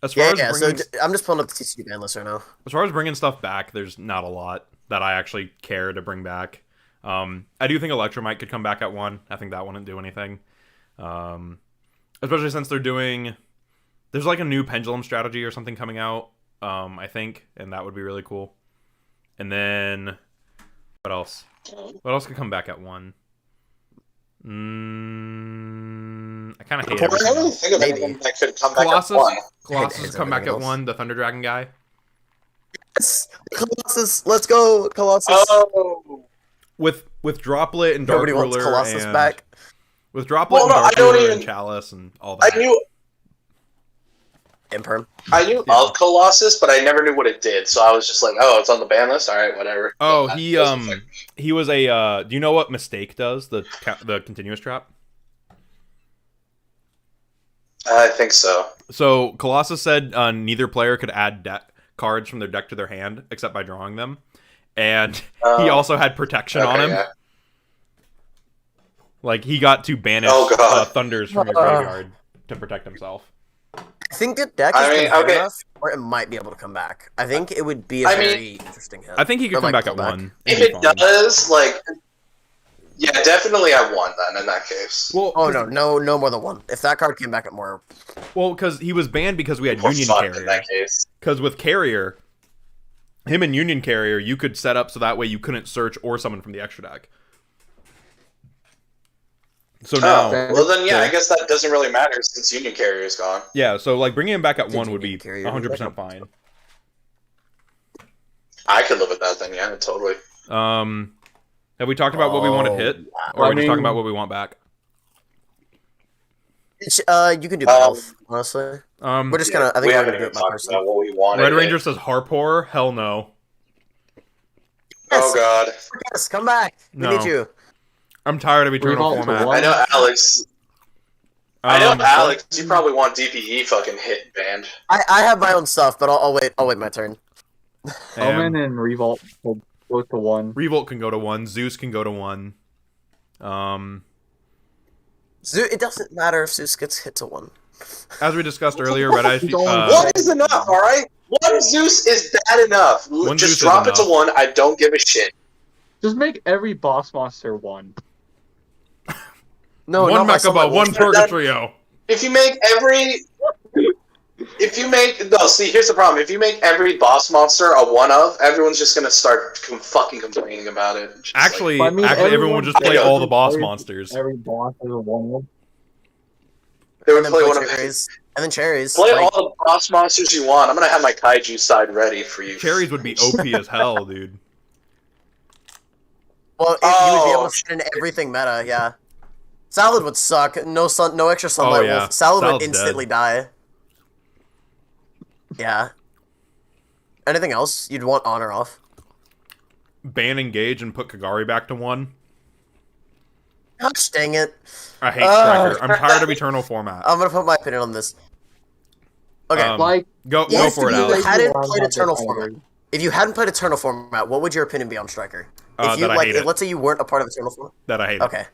As far Yeah, as yeah. So bringing, I'm just pulling up the TCG ban list right now. as far as bringing stuff back, there's not a lot that I actually care to bring back. I do think Electromite could come back at 1. I think that wouldn't do anything. Especially since there's like a new Pendulum strategy or something coming out, I think, and that would be really cool. And then, what else? What else could come back at 1? I kind of hate I everything don't really else. think of anything that could come back Colossus? at 1. Colossus come back at everything else. 1, the Thunder Dragon guy. Yes, Colossus. Let's go, Colossus. Oh. With Droplet and Dark Nobody wants Ruler Colossus and back. with Droplet Well, and no, Dark I don't Ruler even- and Chalice and all that. Imperm. I knew of Colossus, but I never knew what it did. So I was just like, "Oh, it's on the ban list. All right, whatever." Oh, Yeah, he was a. Do you know what Mistake does? The continuous trap. I think so. So Colossus said neither player could add cards from their deck to their hand except by drawing them, and he also had protection on him. Yeah. Like he got to banish thunders from your graveyard to protect himself. I think the deck is good enough, or it might be able to come back. I think it would be a very interesting hit. I think he could Or, come like, back at pull 1. If It'd be it fine. does, yeah, definitely I won then in that case. Well, Oh no more than 1. If that card came back at more, well, because he was banned because we had More Union fun in Carrier. that case. Because with Carrier, him and Union Carrier, you could set up so that way you couldn't search or summon from the extra deck. So now, well then, yeah, I guess that doesn't really matter since Union Carrier is gone. Yeah, so like bringing him back at 1 would be 100% fine. I could live with that then, yeah, totally. Have we talked about what we want to hit, or are we just talking about what we want back? You can do both, honestly. We're just gonna. I think we we're haven't gonna do even it by talked person. about what we wanted. Red Ranger says Harpor. Hell no. Oh god. Yes, come back. No. We need you. I'm tired of Eternal Revolt format. I know Alex. Alex. You probably want DPE fucking hit banned. I have my own stuff, but I'll wait. I'll wait my turn. Omen and Revolt will go to 1. Revolt can go to 1. Zeus can go to 1. It doesn't matter if Zeus gets hit to 1. As we discussed earlier, Red Eyes. One is enough, alright? One Zeus is bad enough. Just drop it to 1. I don't give a shit. Just make every boss monster 1. No, 1 Mechaba, 1 Purgatrio. If you make no, see, here's the problem. If you make every boss monster a 1-of, everyone's just gonna start fucking complaining about it. Just actually, like, everyone would just play all the boss monsters. Every boss is a 1-of. They would play one of cherries. And then cherries. Play all the boss monsters you want. I'm gonna have my kaiju side ready for you. Cherries would be OP as hell, dude. Well, you would be able to fit in everything meta, yeah. Salad would suck. No extra sunlight. yeah. Salad Salad's would instantly die. Yeah. Anything else you'd want on or off? Ban Engage and put Kagari back to 1. Gosh dang it. I hate Striker. I'm tired of Eternal format. I'm gonna put my opinion on this. Okay. Go for it, If Alex. you hadn't played Eternal format, if you hadn't played Eternal format, what would your opinion be on Striker? If you that I hate it. let's say you weren't a part of Eternal format. That I hate. Okay.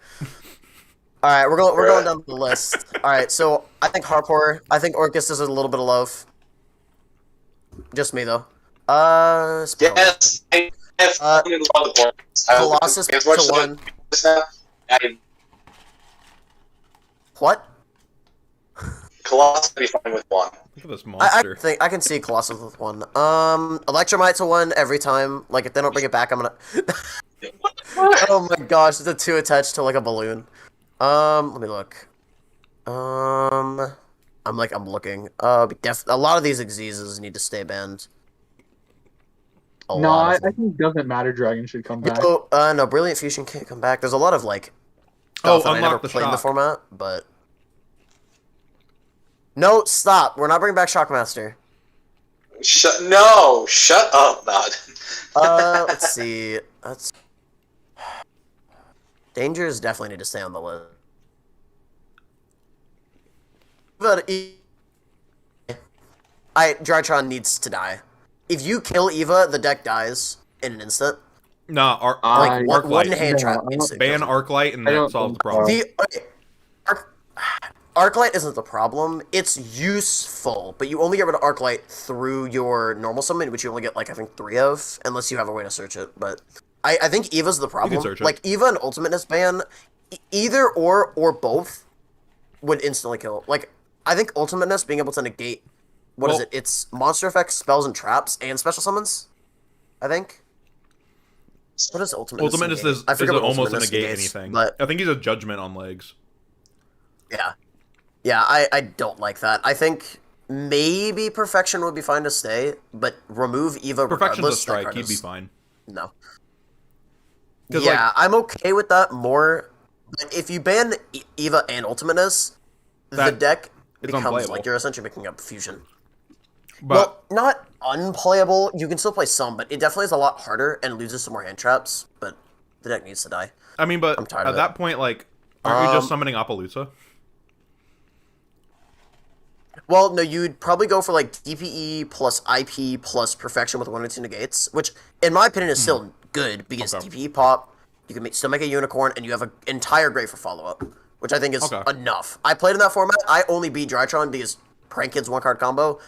All right, we're going down the list. All right, so I think Harpor. I think Orcus deserves a little bit of love. Just me though. Yes. Colossus to 1. What? Colossus would be fine with 1. Look at this monster. I can see Colossus with 1. Electromite to 1 every time. Like if they don't bring it back, I'm gonna. Oh my gosh, it's a 2 attached to like a balloon. Let me look. I'm looking. A lot of these Xyzes need to stay banned. I think it doesn't matter. Dragon should come back. No, Brilliant Fusion can't come back. There's a lot of like stuff that I never played in the format, but no, stop. We're not bringing back Shockmaster. Shut up, Nod. Let's see. Dangers definitely need to stay on the list. But Drytron needs to die. If you kill Eva, the deck dies in an instant. Nah, one hand trap. Ban Arclight and that solves the problem. Arclight isn't the problem. It's useful, but you only get rid of Arclight through your normal summon, which you only get like I think 3 of, unless you have a way to search it. But I think Eva's the problem. You can search it. Like Eva and Ultimateness ban, either or both would instantly kill. Like I think Ultimateness being able to negate what is it? It's monster effects, spells, and traps, and special summons. I think. What is Ultimateness? Ultimateness is almost a negate anything. But I think he's a judgment on legs. Yeah. Yeah, I don't like that. I think maybe Perfection would be fine to stay, but remove Eva Perfection's regardless. a strike. He'd be fine. No. Yeah, I'm okay with that more. But if you ban Eva and Ultimateness, the deck becomes like you're essentially picking up Fusion. But, well, not unplayable. You can still play some, but it definitely is a lot harder and loses some more hand traps. But the deck needs to die. I mean, but at that point, like, aren't you just summoning Appaloosa? Well, no, you'd probably go for like DPE plus IP plus Perfection with 1 or 2 negates, which, in my opinion, is still good because DPE pop, you can still make a unicorn, and you have an entire grave for follow-up, which I think is enough. I played in that format. I only beat Drytron because Prank Kid's 1-card combo.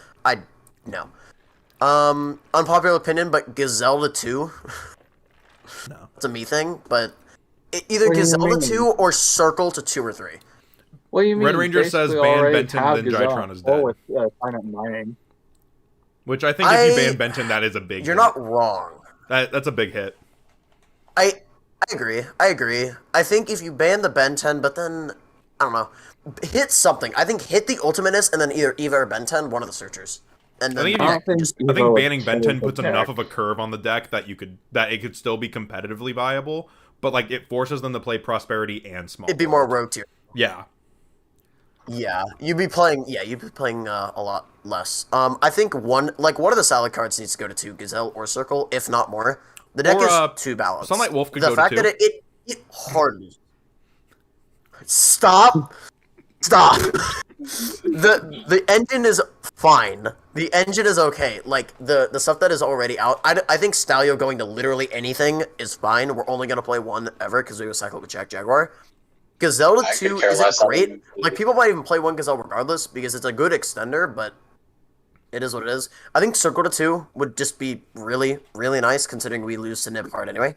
No. Unpopular opinion, but Gazelda 2. No. It's a me thing, but either Gazelda 2 or Circle to 2 or 3. What do you mean? Red Ranger says ban Benton, then Drytron is dead. With finite mining. Which I think if you ban Benton, that is a big You're hit. not wrong. That's a big hit. I agree. I think if you ban the Ben 10, but then, I don't know, hit something. I think hit the Ultimateness and then either Eva or Ben 10, one of the searchers. And then I think banning Ben 10 puts enough of a curve on the deck that it could still be competitively viable, but like it forces them to play Prosperity and Small. It'd be more rogue tier. Yeah. Yeah, you'd be playing a lot less. I think one of the salad cards needs to go to 2, Gazelle or Circle, if not more. The deck is 2 ballots. Sunlight Wolf could go to 2. The fact that it hardly. Stop. The engine is fine. The engine is okay. Like the stuff that is already out. I think Stalio going to literally anything is fine. We're only gonna play one ever because we will cycle with Jack Jaguar. Gazelle to 2 isn't great. Like, people might even play one Gazelle regardless because it's a good extender, but it is what it is. I think Circle to 2 would just be really, really nice considering we lose to Nib hard anyway.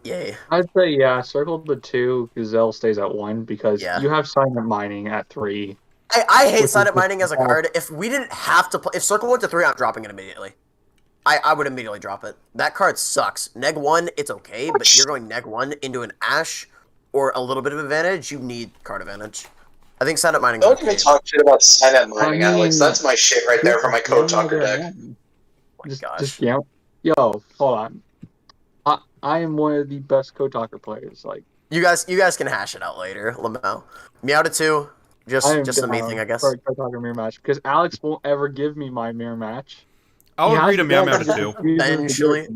Yay. I'd say, yeah, Circle to 2, Gazelle stays at 1 because you have Silent Mining at 3. I hate Silent Mining as a card. If we didn't have to play... If Circle went to 3, I'm dropping it immediately. I would immediately drop it. That card sucks. Neg 1, it's okay, but you're going Neg 1 into an Ash or a little bit of advantage, you need card advantage. I think Silent Mining... Don't even talk shit about Silent Mining, Alex. That's my shit right there for my Code Talker deck. Oh my gosh. Yo, hold on. I am one of the best Code Talker players. Like, you guys can hash it out later, Lamau. Meow to 2, just a me thing, I guess. Code Talker mirror match, because Alex won't ever give me my mirror match. I'll agree to Meow to 2. Eventually.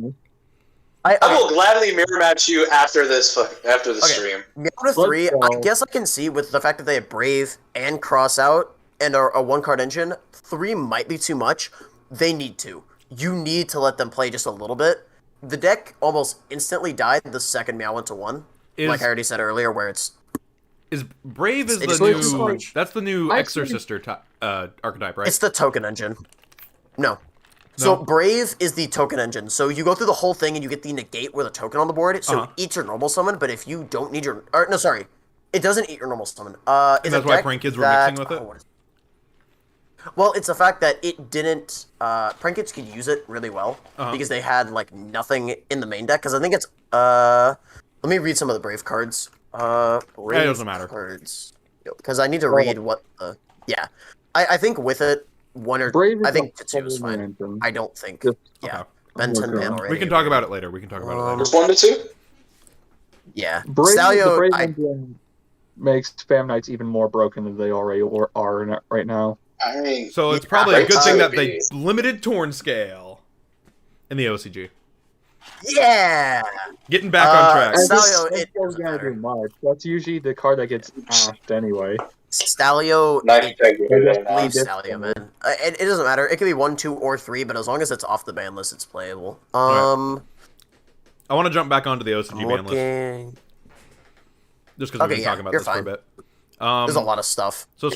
I will gladly mirror match you after this stream. Meow to 3, I guess I can see with the fact that they have Brave and Cross Out and are a 1-card engine, 3 might be too much. They need to. You need to let them play just a little bit. The deck almost instantly died the second Meow went to 1. Like I already said earlier, where it's... Brave is the new... That's the new Exorcister archetype, right? It's the token engine. No. So Brave is the token engine. So you go through the whole thing and you get the negate with a token on the board. So it eats your normal summon, but if you don't need your... no, sorry. It doesn't eat your normal summon. And that's why Prank Kids were mixing with it? Well, it's the fact that it didn't... Prank Kids could use it really well because they had, like, nothing in the main deck. Because I think it's... let me read some of the Brave cards. Brave it doesn't matter. Cards. Because I need to read what the... Yeah. I think with it... I think 2 is fine. I don't think. Yeah. Ben 10 ban already. We can talk about it later. Just 1 to 2? Yeah. The Brave engine makes Spam Knights even more broken than they already are right now. I mean, so it's probably a good thing that they limited Torn Scale in the OCG. Yeah! Getting back on track. That's usually the card that gets asked anyway. Stalio, leave Stalio, man. It doesn't matter. It could be 1, 2, or 3, but as long as it's off the ban list, it's playable. Right. I want to jump back onto the OCG ban list. Just because we've been talking about this for a bit. There's a lot of stuff. So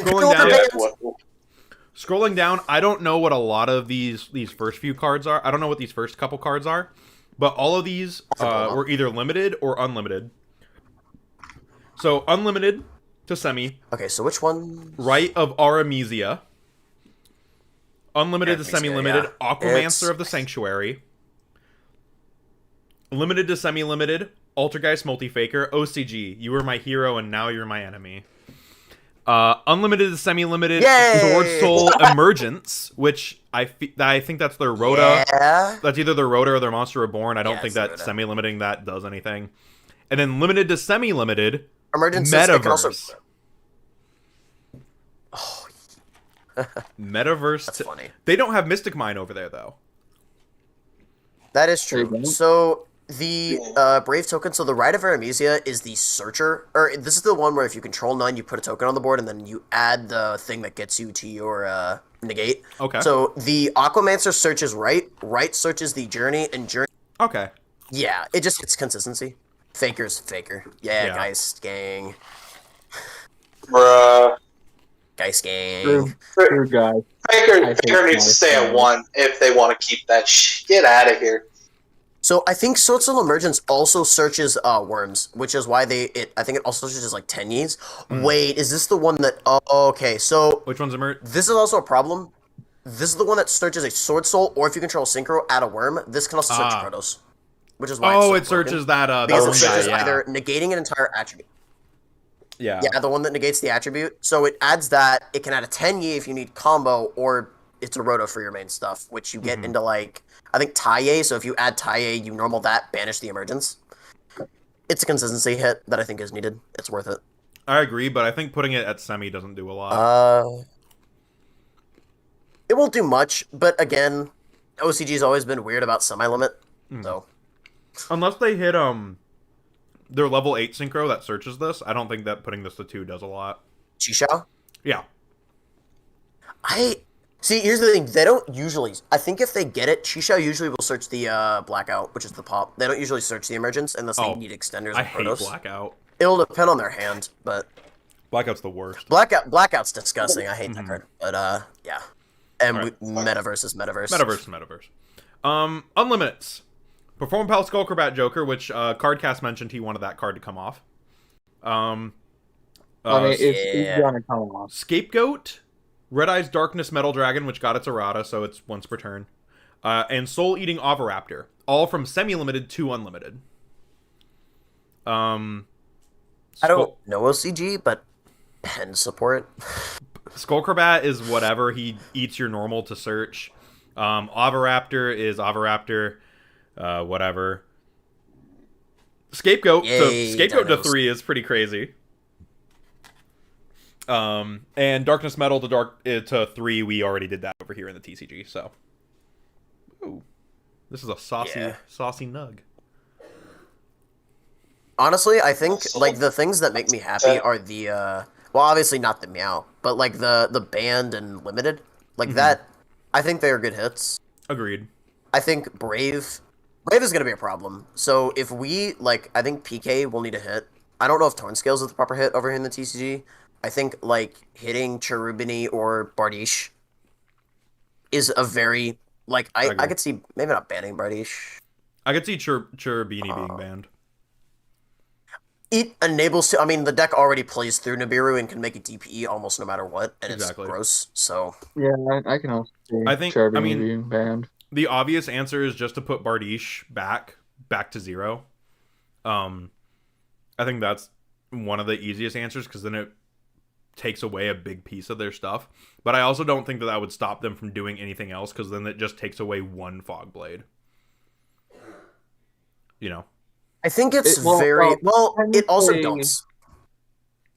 scrolling down, I don't know what a lot of these first few cards are. I don't know what these first couple cards are, but all of these were either limited or unlimited. So unlimited to semi. Okay, so which one? Rite of Aramesia. Unlimited to semi-limited. Aquamancer of the Sanctuary. Limited to semi-limited. Altergeist Multifaker. OCG. You were my hero and now you're my enemy. Unlimited to semi-limited. Sword Soul Emergence, which I think that's their Rhoda. Yeah. That's either their Rhoda or their Monster Reborn. I don't think that semi-limiting that does anything. And then limited to semi-limited. Metaverse. Oh. Metaverse. That's funny. They don't have Mystic Mine over there, though. That is true. So the Brave token. So the Rite of Aramesia is the Searcher, or this is the one where if you control 9, you put a token on the board, and then you add the thing that gets you to your negate. Okay. So the Aquamancer searches Right searches the Journey, and Journey. Okay. Yeah, it just gets consistency. Faker's Faker. Yeah. Geist gang. Bruh. Geist gang. True guy. Faker needs to stay at 1 if they want to keep that Get out of here. So I think Sword Soul Emergence also searches worms, which is why I think it also searches like Tenyis. Wait, is this the one that? Oh, okay. So which one's emerged? This is also a problem. This is the one that searches a Sword Soul, or if you control Synchro, add a Worm. This can also search Protos, which is why. Oh, it's so it searches that. because that it searches guy, yeah. either negating an entire attribute. Yeah. Yeah, the one that negates the attribute. So it adds that. It can add a 10 Yi if you need combo, or it's a Roto for your main stuff, which you get into like I think Taiye. So if you add Taiye, you normal that, banish the emergence. It's a consistency hit that I think is needed. It's worth it. I agree, but I think putting it at semi doesn't do a lot. It won't do much, but again, OCG's always been weird about semi-limit, so... Unless they hit, their level 8 synchro that searches this, I don't think that putting this to 2 does a lot. Qishao? Yeah. See, here's the thing, they don't usually... I think if they get it, Qishao usually will search the, Blackout, which is the pop. They don't usually search the Emergence unless they need extenders I and hate Protos. Blackout. It'll depend on their hand, but... Blackout's the worst. Blackout's disgusting, I hate that card. But, yeah. And Metaverse is Metaverse. Metaverse. Unlimiteds. Perform Pal Skullcrabat Joker, which Cardcast mentioned he wanted that card to come off. I mean, it's gonna come off. Scapegoat, Red Eyes Darkness Metal Dragon, which got its errata, so it's once per turn. And Soul Eating Oviraptor, all from semi-limited to unlimited. I don't know OCG, but pen support. Skullcrabat is whatever. He eats your normal to search. Oviraptor is Oviraptor. Whatever. Scapegoat. Yay, so Scapegoat dinos. to 3 is pretty crazy. And Darkness Metal to 3, we already did that over here in the TCG, so. Ooh. This is a saucy nug. Honestly, I think like the things that make me happy are the well, obviously not the Meow, but like the Band and Limited. Like that, I think they are good hits. Agreed. I think Brave is going to be a problem. So if we, like, I think PK will need a hit. I don't know if Torn Scales is the proper hit over here in the TCG. I think, like, hitting Cherubini or Bardiche is a very, like, I could see, maybe not banning Bardiche. I could see Cherubini being banned. It enables to, I mean, the deck already plays through Nibiru and can make a DPE almost no matter what, and it's gross, so. Yeah, I can also see Cherubini being banned. The obvious answer is just to put Bardiche back to 0. I think that's one of the easiest answers because then it takes away a big piece of their stuff. But I also don't think that would stop them from doing anything else because then it just takes away one Fog Blade. You know? I think it's it also dumps.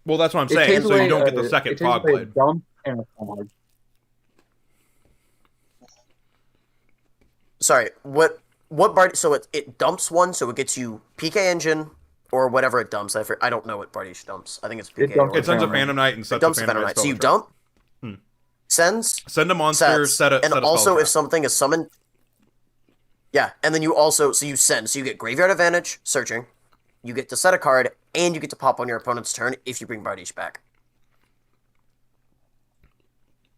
Well, that's what I'm saying. So you don't get the second Fog Blade. Dump and a fog. Sorry, what Bardiche? So it dumps one, so it gets you PK Engine or whatever it dumps. I don't know what Bardiche dumps. I think it's PK. It sends a Phantom Knight and sets a Phantom Knight. So you dump, send a monster, set a also if something is summoned. Yeah, and then you also you send, so you get Graveyard Advantage, searching. You get to set a card, and you get to pop on your opponent's turn if you bring Bardiche back.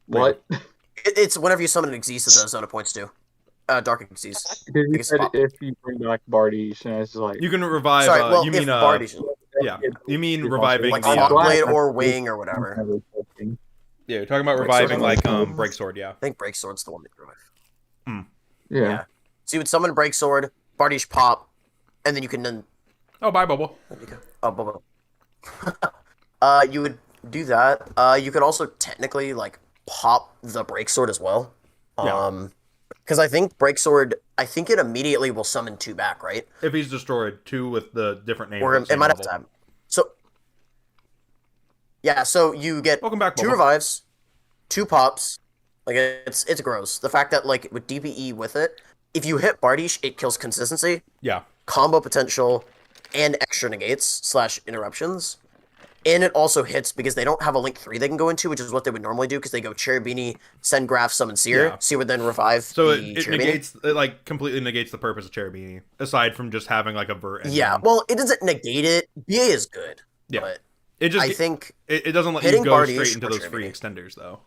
What? It's whenever you summon an Xyz that the zone of points to. Dark Xyz. Because you said if you bring back Bardiche, and it's like... You can revive, Sorry, you mean, Bardiche. Yeah, you mean reviving... Like Fog Blade or Wing or whatever. Yeah, you're talking about reviving like Breaksword, yeah. I think Breaksword's the one that you revive. Yeah. So you would summon Breaksword, Bardiche pop, and then you can then... Oh, bye, Bubble. Oh, Bubble. You would do that. You could also technically, like, pop the Breaksword as well. Yeah. Because I think Breaksword, it immediately will summon 2 back, right? If he's destroyed, 2 with the different name. Or it might have time. So, yeah, so you get Welcome back, 2 Bubble. revives, 2 pops. Like, it's gross. The fact that, like, with DPE with it, if you hit Bardiche, it kills consistency, Yeah. combo potential, and extra negates / interruptions. And it also hits because they don't have a Link 3 they can go into, which is what they would normally do, because they go Cherubini, send Graph, summon Seer. Yeah. Seer would then revive So the it negates, it like completely negates the purpose of Cherubini, aside from just having like a vert. Yeah, well, it doesn't negate it. BA is good. Yeah. But it just I think it doesn't let hitting you go Bardiche straight into or those free Cherubini. extenders though.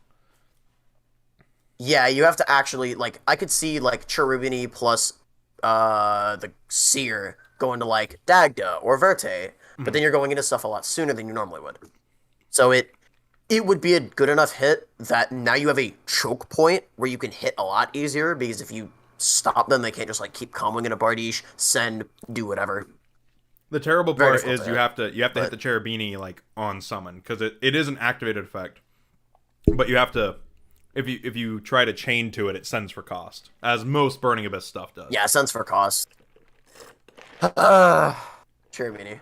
Yeah, you have to actually, like, I could see, like, Cherubini plus the Seer going to, like, Dagda or Verte, but then you're going into stuff a lot sooner than you normally would. So it would be a good enough hit that now you have a choke point where you can hit a lot easier, because if you stop them, they can't just like keep comboing in a Bardiche, send, do whatever. The terrible Very part difficult is to you hit, have to hit the Cherubini like on summon, because it is an activated effect, but you have to if you try to chain to it, it sends for cost, as most Burning Abyss stuff does. Yeah, sends for cost. Cherubini.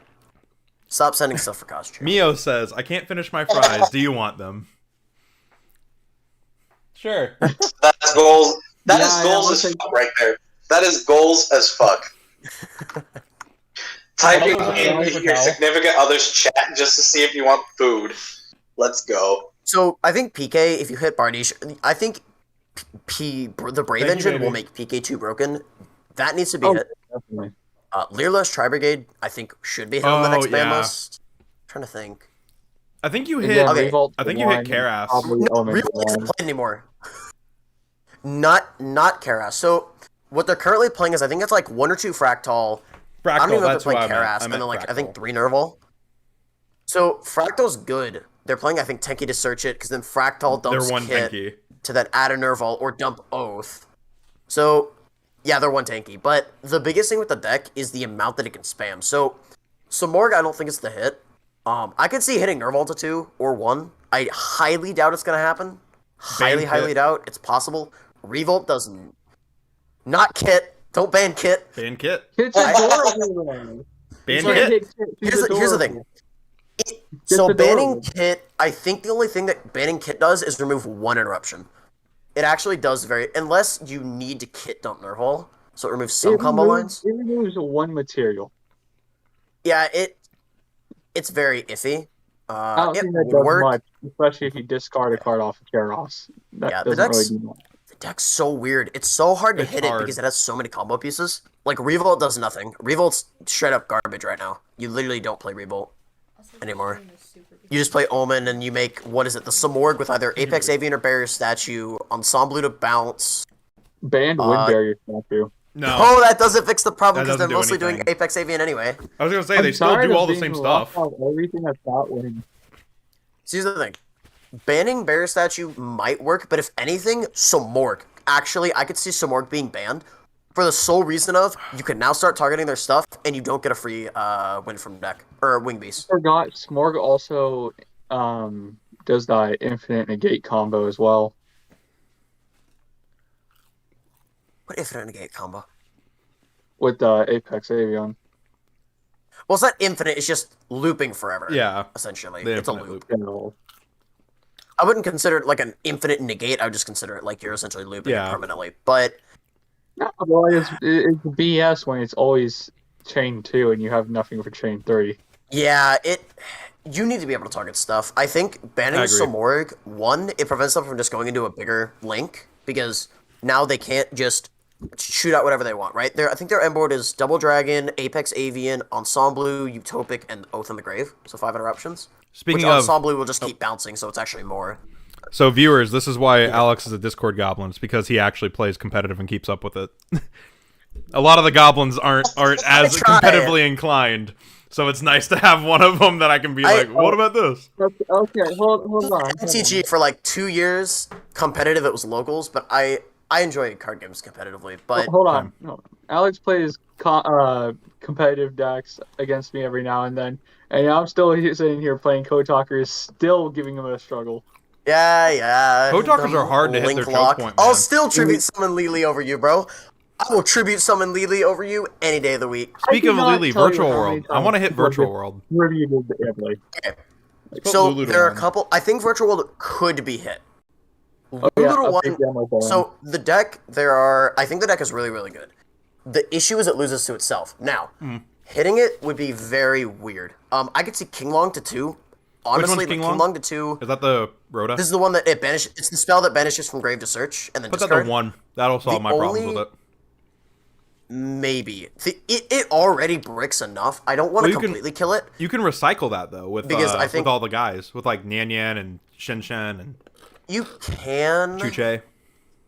Stop sending stuff for cost. Cherubini. Mio says, "I can't finish my fries. Do you want them?" Sure. That's goals. That is Yeah, goals as fuck right there. That is goals as fuck. Typing in your significant other's chat just to see if you want food. Let's go. So I think PK, if you hit Bardiche, I think the Brave Engine will make PK too broken. That needs to be hit. Definitely. Leerless Tri-Brigade, I think, should be hit on the next ban list. I'm trying to think. I think you hit. Again, Okay. Revolt I think you hit Karas. probably Omen Revolt isn't one. played anymore. Not Karas. So what they're currently playing is, I think it's like 1 or 2 Fractal. I don't Fractal. even know if That's they're what playing I Karas, meant. and then like I think Fractal. 3 Nerval. So Fractal's good. They're playing, I think, Tenki to search it, because then Fractal dumps They're one Kit Tenki. to then add a Nerval or dump Oath. So yeah, they're one Tanky. But the biggest thing with the deck is the amount that it can spam. So Morg, I don't think it's the hit. I could see hitting Nerval to 2 or 1. I highly doubt it's gonna happen. Highly doubt. It's possible. Revolt doesn't. Not Kit. Don't ban Kit. Ban Kit. Kit's adorable. Ban Sorry, Kit. She's Here's the thing. adorable. So banning adorable. Kit, I think the only thing that banning Kit does is remove 1 interruption. It actually does unless you need to Kit dump Nerval, so it removes some combo lines. It removes one material. Yeah, it's very iffy. I don't It think that would does work. much, especially if you discard a card off of Karos. That Yeah, the doesn't really deck's- do much. The deck's so weird. It's so hard to It's hit hard. it because it has so many combo pieces. Like Revolt does nothing. Revolt's straight up garbage right now. You literally don't play Revolt anymore. You just play Omen, and you make, what is it, the Samorg with either Apex Avian or Barrier Statue, Ensemble to bounce. Banned Wind Barrier statue. No. Oh, that doesn't fix the problem, That because they're doesn't do mostly doing anything. Apex Avian anyway. I was gonna say they I'm still tired do of all the being same locked stuff. out everything that's not winning. See, here's the thing. Banning Barrier Statue might work, but if anything, Samorg. Actually, I could see Samorg being banned for the sole reason of you can now start targeting their stuff, and you don't get a free win from deck, or Wing Beast. Forgot Smorg also does that infinite negate combo as well. What Infinite Negate combo? With Apex Avion. Well, it's not infinite, it's just looping forever. Yeah. Essentially. The It's a infinite loop. loop. I wouldn't consider it like an infinite negate, I would just consider it like you're essentially looping Yeah. it permanently. But No, well, it's BS when it's always chain 2 and you have nothing for chain 3. yeah, you need to be able to target stuff. I think banning I agree. Samorg, one, it prevents them from just going into a bigger link, because now they can't just shoot out whatever they want, right? I think their end board is Double Dragon, Apex Avian, Ensemble, Utopic, and Oath in the Grave. So 5 interruptions. Speaking Which of, Ensemble will just keep bouncing, so it's actually more. so viewers, this is why Alex is a Discord goblin. It's because he actually plays competitive and keeps up with it. A lot of the goblins aren't as try. competitively inclined, so it's nice to have one of them that I can be like, what about this? Okay, hold on. TG for like 2 years, competitive, it was locals, but I enjoy card games competitively, but Hold on. No. Alex plays competitive decks against me every now and then, and I'm still sitting here playing Code Talker, is still giving him a struggle. yeah. Code Talkers are hard to hit Link their choke lock. point, I'll man. still tribute summon Lily over you, bro. I will tribute summon Lily over you any day of the week. Speaking of cannot Lily, tell you Virtual how many World. I times want to hit people Virtual get World. Reviewed the Italy. put So Lulu to there are a one. couple. I think Virtual World could be hit. Oh, yeah, Lulu to I'll take one. demo for him. So the deck, I think the deck is really, really good. The issue is it loses to itself. Now, hitting it would be very weird. I could see King Long to 2. Honestly, King King Long? Long to 2. Is that the Rhoda? This is the one that it banishes. It's the spell that banishes from grave to search, and then Put that discard. to 1. That'll solve The my problems only- with it. Maybe it already bricks enough. I don't want to Well, you can- completely kill it. You can recycle that though with Because I think- with all the guys, with like Nian Yan and Shen Shen and You can. Chuche.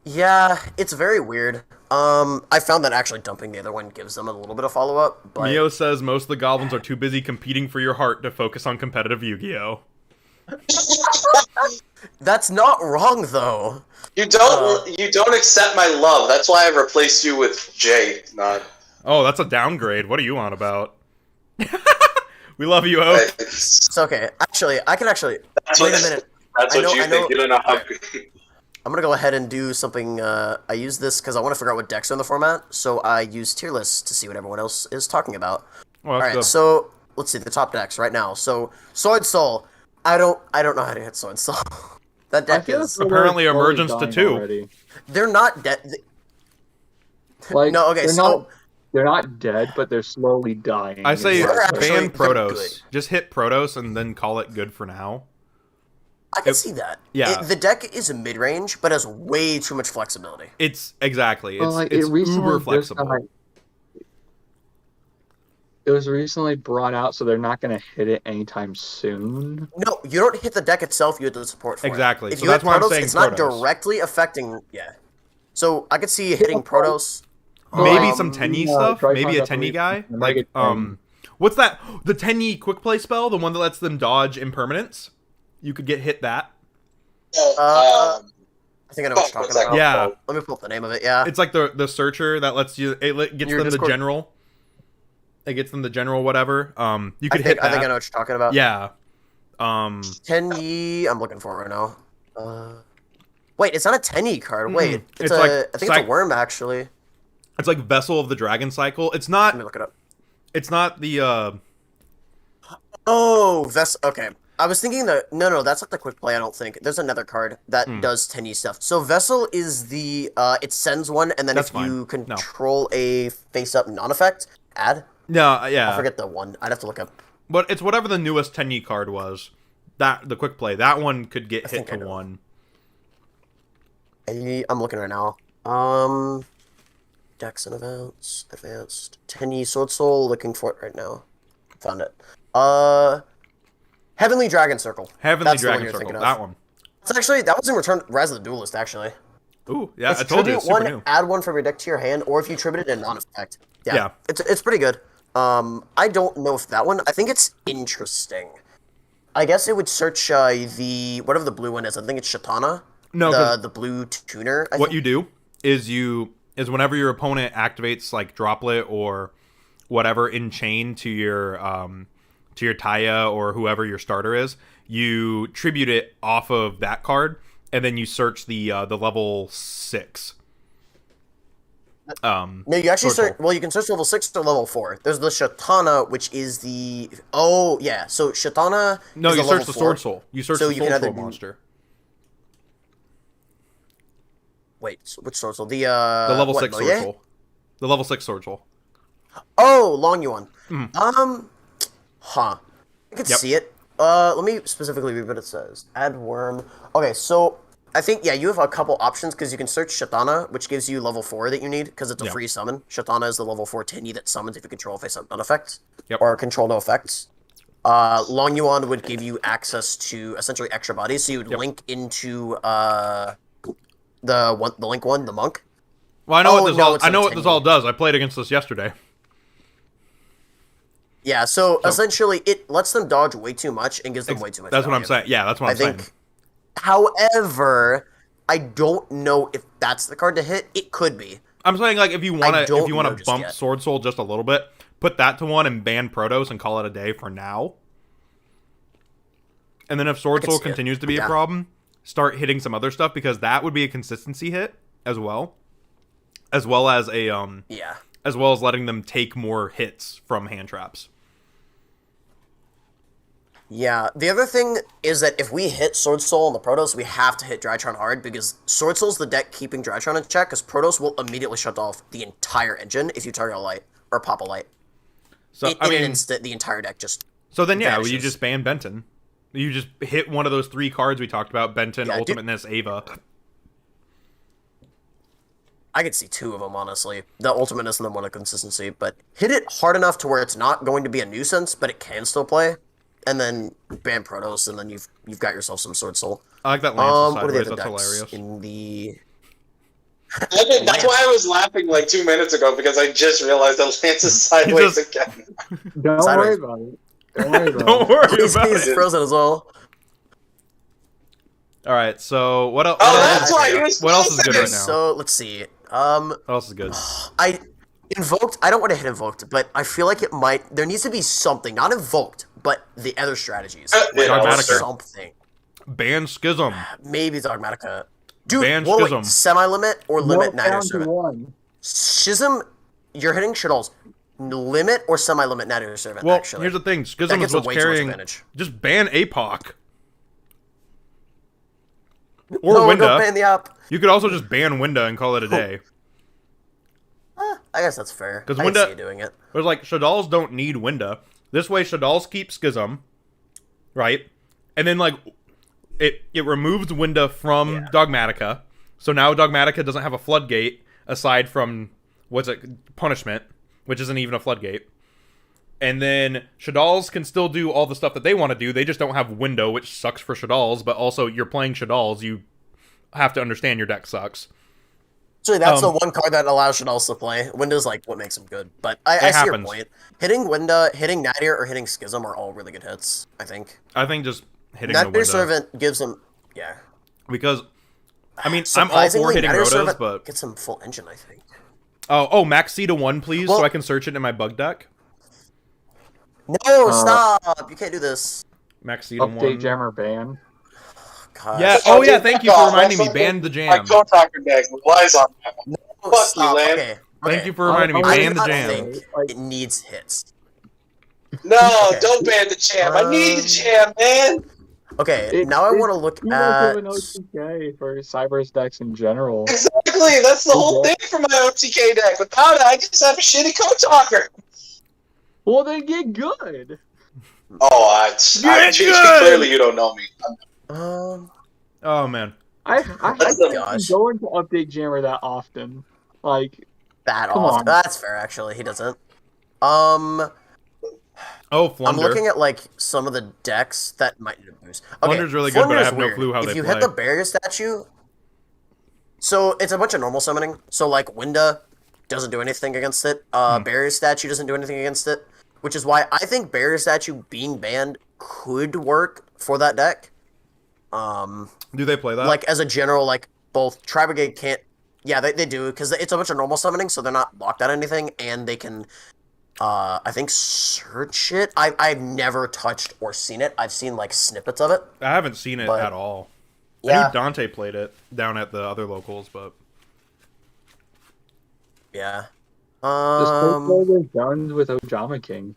Yeah, it's very weird. I found that actually dumping the other one gives them a little bit of follow up. But Mio says most of the goblins are too busy competing for your heart to focus on competitive Yu-Gi-Oh. That's not wrong though. You don't accept my love. That's why I replaced you with Jay. Not. Oh, that's a downgrade. What are you on about? We love you, Oak. It's okay. Actually, I can actually. That's Wait what, a minute. That's what you think. You don't know how. I'm gonna go ahead and do something. I use this because I want to figure out what decks are in the format. So I use tier lists to see what everyone else is talking about. Well, All right. So let's see the top decks right now. So Sword Soul. I don't know how to hit Sword Soul. That deck is apparently emergence to 2. Already. They're not dead. Like, No, okay, they're not dead, but they're slowly dying. I say They're actually ban pretty Protoss. good. Just hit Protoss and then call it good for now. I can see that. Yeah. The deck is mid-range, but has way too much flexibility. It's exactly. Well, like, it's it recently uber just flexible. It was recently brought out, so they're not going to hit it anytime soon. No, you don't hit the deck itself. You hit the support for Exactly. it. If So you that's hit why I'm Protoss, saying it's not Protoss. directly affecting. Yeah. So I could see hitting Protoss. Maybe some Tenyi stuff. Dry Maybe a Con Tenyi guy. definitely- Like what's that? The Tenyi quick play spell, the one that lets them dodge impermanence. You could get hit that. I think I know what you're talking What's that about. Yeah. Let me pull up the name of it. Yeah. It's like the searcher that lets you. It gets Your them Discord? the general. It gets them the general whatever. You I could think hit that. I know what you're talking about. Yeah. 10E. I'm looking for it right now. Wait, it's not a 10E card. Wait, It's I like think it's a worm actually. It's like Vessel of the Dragon Cycle. It's Let not. me look it up. It's not the. Oh, okay. I was thinking no, that's not the quick play. I don't think there's another card that does 10E stuff. So Vessel is the it sends one, and then That's if fine. you No. control a face-up non-effect, add. No, yeah. I forget the one. I'd have to look up. But it's whatever the newest Tenyi card was. That the quick play. That one could get hit think I to know. 1. I'm looking right now. Decks and advanced 10E Sword Soul. Looking for it right now. Found it. Heavenly Dragon Circle. Heavenly That's the one Dragon you're Circle. thinking of. That one. It's actually that was in Return Rise of the Duelist actually. Ooh, yeah. It's I told you. tribute It's super one, new. add one from your deck to your hand, or if you tribute it in non-effect. Yeah. It's pretty good. I don't know if that one. I think it's interesting. I guess it would search the whatever the blue one is. I think it's Shatana. No, 'cause the blue tuner. I what think. you do is whenever your opponent activates like Droplet or whatever in chain to your Taya or whoever your starter is, you tribute it off of that card, and then you search the level 6. No, you actually Sword search. Soul. Well, you can search level 6 or level 4. There's the Shatana, which is the. Oh yeah, so Shatana. No, is you the search level the 4. Sword Soul. You search So the you can Sword either Soul do- monster. Wait, which Sword Soul? The The level what, 6 Sword Moye? Soul. The level 6 Sword Soul. Oh, Long Yuan. Mm-hmm. I could Yep. see it. Let me specifically read what it says. Add worm. Okay, so I think you have a couple options because you can search Shatana, which gives you level 4 that you need because it's a Yeah. free summon. Shatana is the level 4 Tinny that summons if you control face-up non-effects Yep. or control no effects. Long Yuan would give you access to essentially extra bodies, so you would link into the link one, the monk. Well, I know Oh, what this no, all. it's I a know what this 10. all does. I played against this yesterday. Yeah, so essentially it lets them dodge way too much and gives them way too much. That's what I'm value. saying. Yeah, that's what I'm I saying. think. However, I don't know if that's the card to hit. It could be. I'm saying like if you I want don't to know just bump yet. Sword Soul just a little bit, put that to 1 and ban Protoss and call it a day for now. And then if Sword can Soul see it. continues to be a Yeah. problem, start hitting some other stuff because that would be a consistency hit as well as a Yeah. as well as letting them take more hits from hand traps. Yeah. The other thing is that if we hit Sword Soul on the Protoss, we have to hit Drytron hard because Sword Soul's the deck keeping Drytron in check because Protoss will immediately shut off the entire engine if you target a light or pop a light. So In I an mean, instant, the entire deck just. so then yeah, vanishes. you just ban Benton. You just hit one of those 3 cards we talked about: Benton, Yeah, dude. Ultimateness, Ava. I could see 2 of them, honestly. The Ultimateness and then one of Consistency. But hit it hard enough to where it's not going to be a nuisance, but it can still play. And then ban Protoss, and then you've got yourself some Sword Soul. I like that Lance What are the sideways. other That's decks hilarious. in the... That's why I was laughing like 2 minutes ago because I just realized that Lance is sideways just- again. Don't Sideways. worry about it. Don't worry about Don't it. worry He's about it. frozen as well. All right. So what else? Oh, that's why he was What else is good Okay, right now? so let's see. What else is good? I invoked. I don't want to hit invoked, but I feel like it might. There needs to be something, not invoked, but the other strategies. Dogmatica. Something. Ban Schism. Maybe Dogmatica. Dude, Ban wait, Schism. semi-limit or limit No, Nadir down to Servant? 1. Schism, you're hitting Shaddolls. Limit or semi-limit Nadir Servant, Well, actually. here's the thing. That Schism gets is a what's way too much carrying. advantage. Just ban APOC. Or No, Winda. don't ban the app. You could also just ban Winda and call it a day. I guess that's fair. 'Cause I can Winda- see you doing it. But like Shaddolls don't need Winda. This way Shaddolls keep Schism, right? And then like it removes Winda from Dogmatica. So now Dogmatica doesn't have a floodgate aside from punishment, which isn't even a floodgate. And then Shaddolls can still do all the stuff that they want to do. They just don't have Window, which sucks for Shaddolls, but also you're playing Shaddolls, you have to understand your deck sucks. So that's the one card that allows Shaddolls to play. Winda's like what makes him good. But I see your happens. point. Hitting Winda, hitting Nadir, or hitting Schism are all really good hits, I think. I think just hitting the Nadir Winda. Servant gives him Because I mean, I'm all for surprisingly, hitting Nadir Rotos, Servant but gets him full engine, I think. oh, max C to 1, please, Well- so I can search it in my bug deck. No, stop! You can't do this. Max C to 1. Update jammer ban. God. Yeah. Oh, Oh yeah. dude, Thank fuck you for off. reminding me. That's Ban the My jam. Code Talker deck relies on that one. No, Fuck you, stop. Lamb. Okay. Thank you for reminding me. I Ban the I jam. think it needs hits. No, Okay. don't ban the jam. I need the jam, man. Okay, now I want to look You at. have an OTK for Cyber's decks in general. Exactly. That's the whole thing for my OTK deck. Without it, I just have a shitty Code Talker. Well, then get good. Oh, Get GG, good! clearly you don't know me. Oh man. I the- don't go into update jammer that often. Like, That Come off. on. That's fair, actually. He doesn't. Oh, Flunder. I'm looking at like some of the decks that might need a boost. Okay, Flunder's really good, but I Flunder's have no weird. clue how if they you play. hit the barrier statue, so it's a bunch of normal summoning. So like Winda doesn't do anything against it. Barrier statue doesn't do anything against it, which is why I think barrier statue being banned could work for that deck. Do they play that? Like as a general, like both Tri Brigade can't. Yeah, they do because it's a bunch of normal summoning, so they're not locked on anything, and they can. I think search it. I've never touched or seen it. I've seen like snippets of it. I haven't seen it but- at all. I Yeah, knew Dante played it down at the other locals, but yeah. just play their guns with Ojama King.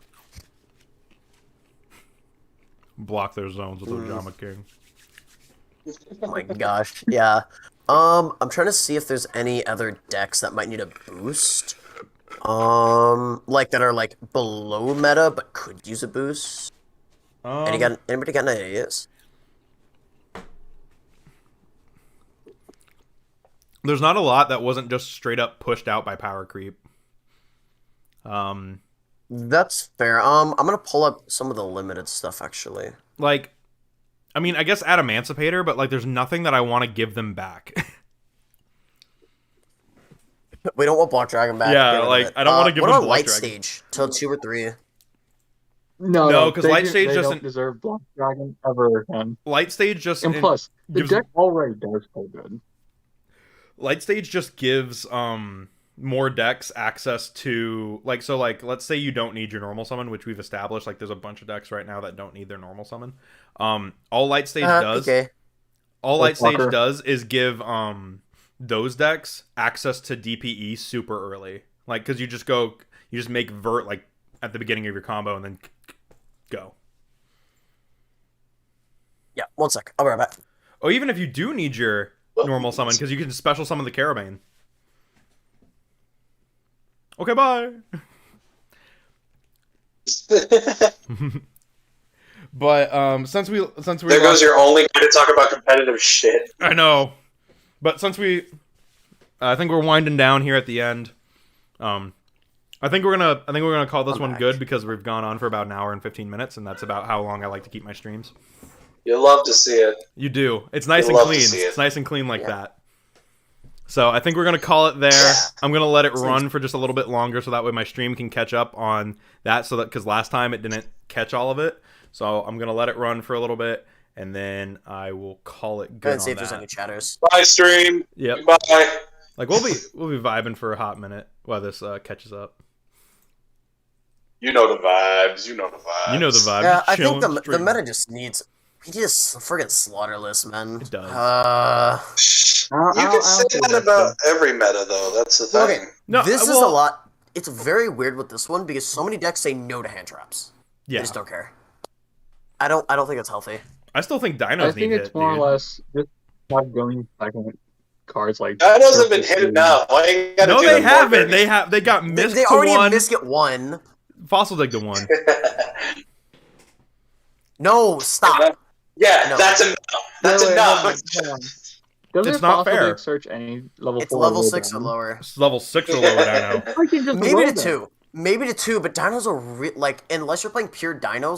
block their zones with Ojama King. Oh my gosh, yeah. I'm trying to see if there's any other decks that might need a boost. Like that are like below meta but could use a boost. Anybody got any ideas? There's not a lot that wasn't just straight up pushed out by power creep. That's fair. I'm gonna pull up some of the limited stuff actually. Like, I mean, I guess add Emancipator, but like, there's nothing that I want to give them back. We don't want Block Dragon back. Yeah, Get rid of like, it. I don't wanna give what them about Block Light Dragon. Stage till 2 or 3? No, 'cause they Light do- Stage they doesn't- don't deserve Block Dragon ever again. Light Stage just And plus, the gives- deck already does play good. Light Stage just gives more decks access to like let's say you don't need your normal summon, which we've established. Like there's a bunch of decks right now that don't need their normal summon. All Light Stage does Okay. all Light Stage Walker. does is give those decks access to DPE super early. Like because you just make vert like at the beginning of your combo and then go. Yeah, 1 sec. I'll be right back. Oh, even if you do need your normal summon, because you can special summon the Carabane. Okay, bye. But since we There goes your only guy to talk about competitive shit. I know, but since I think we're winding down here at the end. I think we're gonna call this one good because we've gone on for about an hour and 15 minutes, and that's about how long I like to keep my streams. You love to see it. You do. It's nice You and love to clean. see it. It's nice and clean like that. So I think we're gonna call it there. Yeah. I'm gonna let it run for just a little bit longer, so that way my stream can catch up on that. So that because last time it didn't catch all of it, so I'm gonna let it run for a little bit, and then I will call it Go good ahead and see on if there's that. any chatters. Bye, stream. Yep. Bye. Like we'll be vibing for a hot minute while this catches up. You know the vibes. You know the vibes. You know the vibe. Yeah, Just I think chilling, the streaming. meta just needs. He just friggin' slaughterless, man. It does. You can say that about every meta, though. That's the thing. Okay, No, this is well- a lot. It's very weird with this one because so many decks say no to hand traps. Yeah. They just don't care. I don't think it's healthy. I still think dinos I need think it's hit, more dude. or less just not going second cards like. That doesn't been hit enough. Why you gotta No, do they the haven't. more They got missed They to already one. missed it one. Fossil dig to one. No, stop. Yeah, No. that's enough. That's Wait, enough. hold on. Doesn't It's not Fossil fair. Dig search any level It's 4 level or 6 or down? lower. It's level 6 or lower dino. I can just Maybe roll to them. 2. Maybe to 2, but dinos are like unless you're playing pure dinos,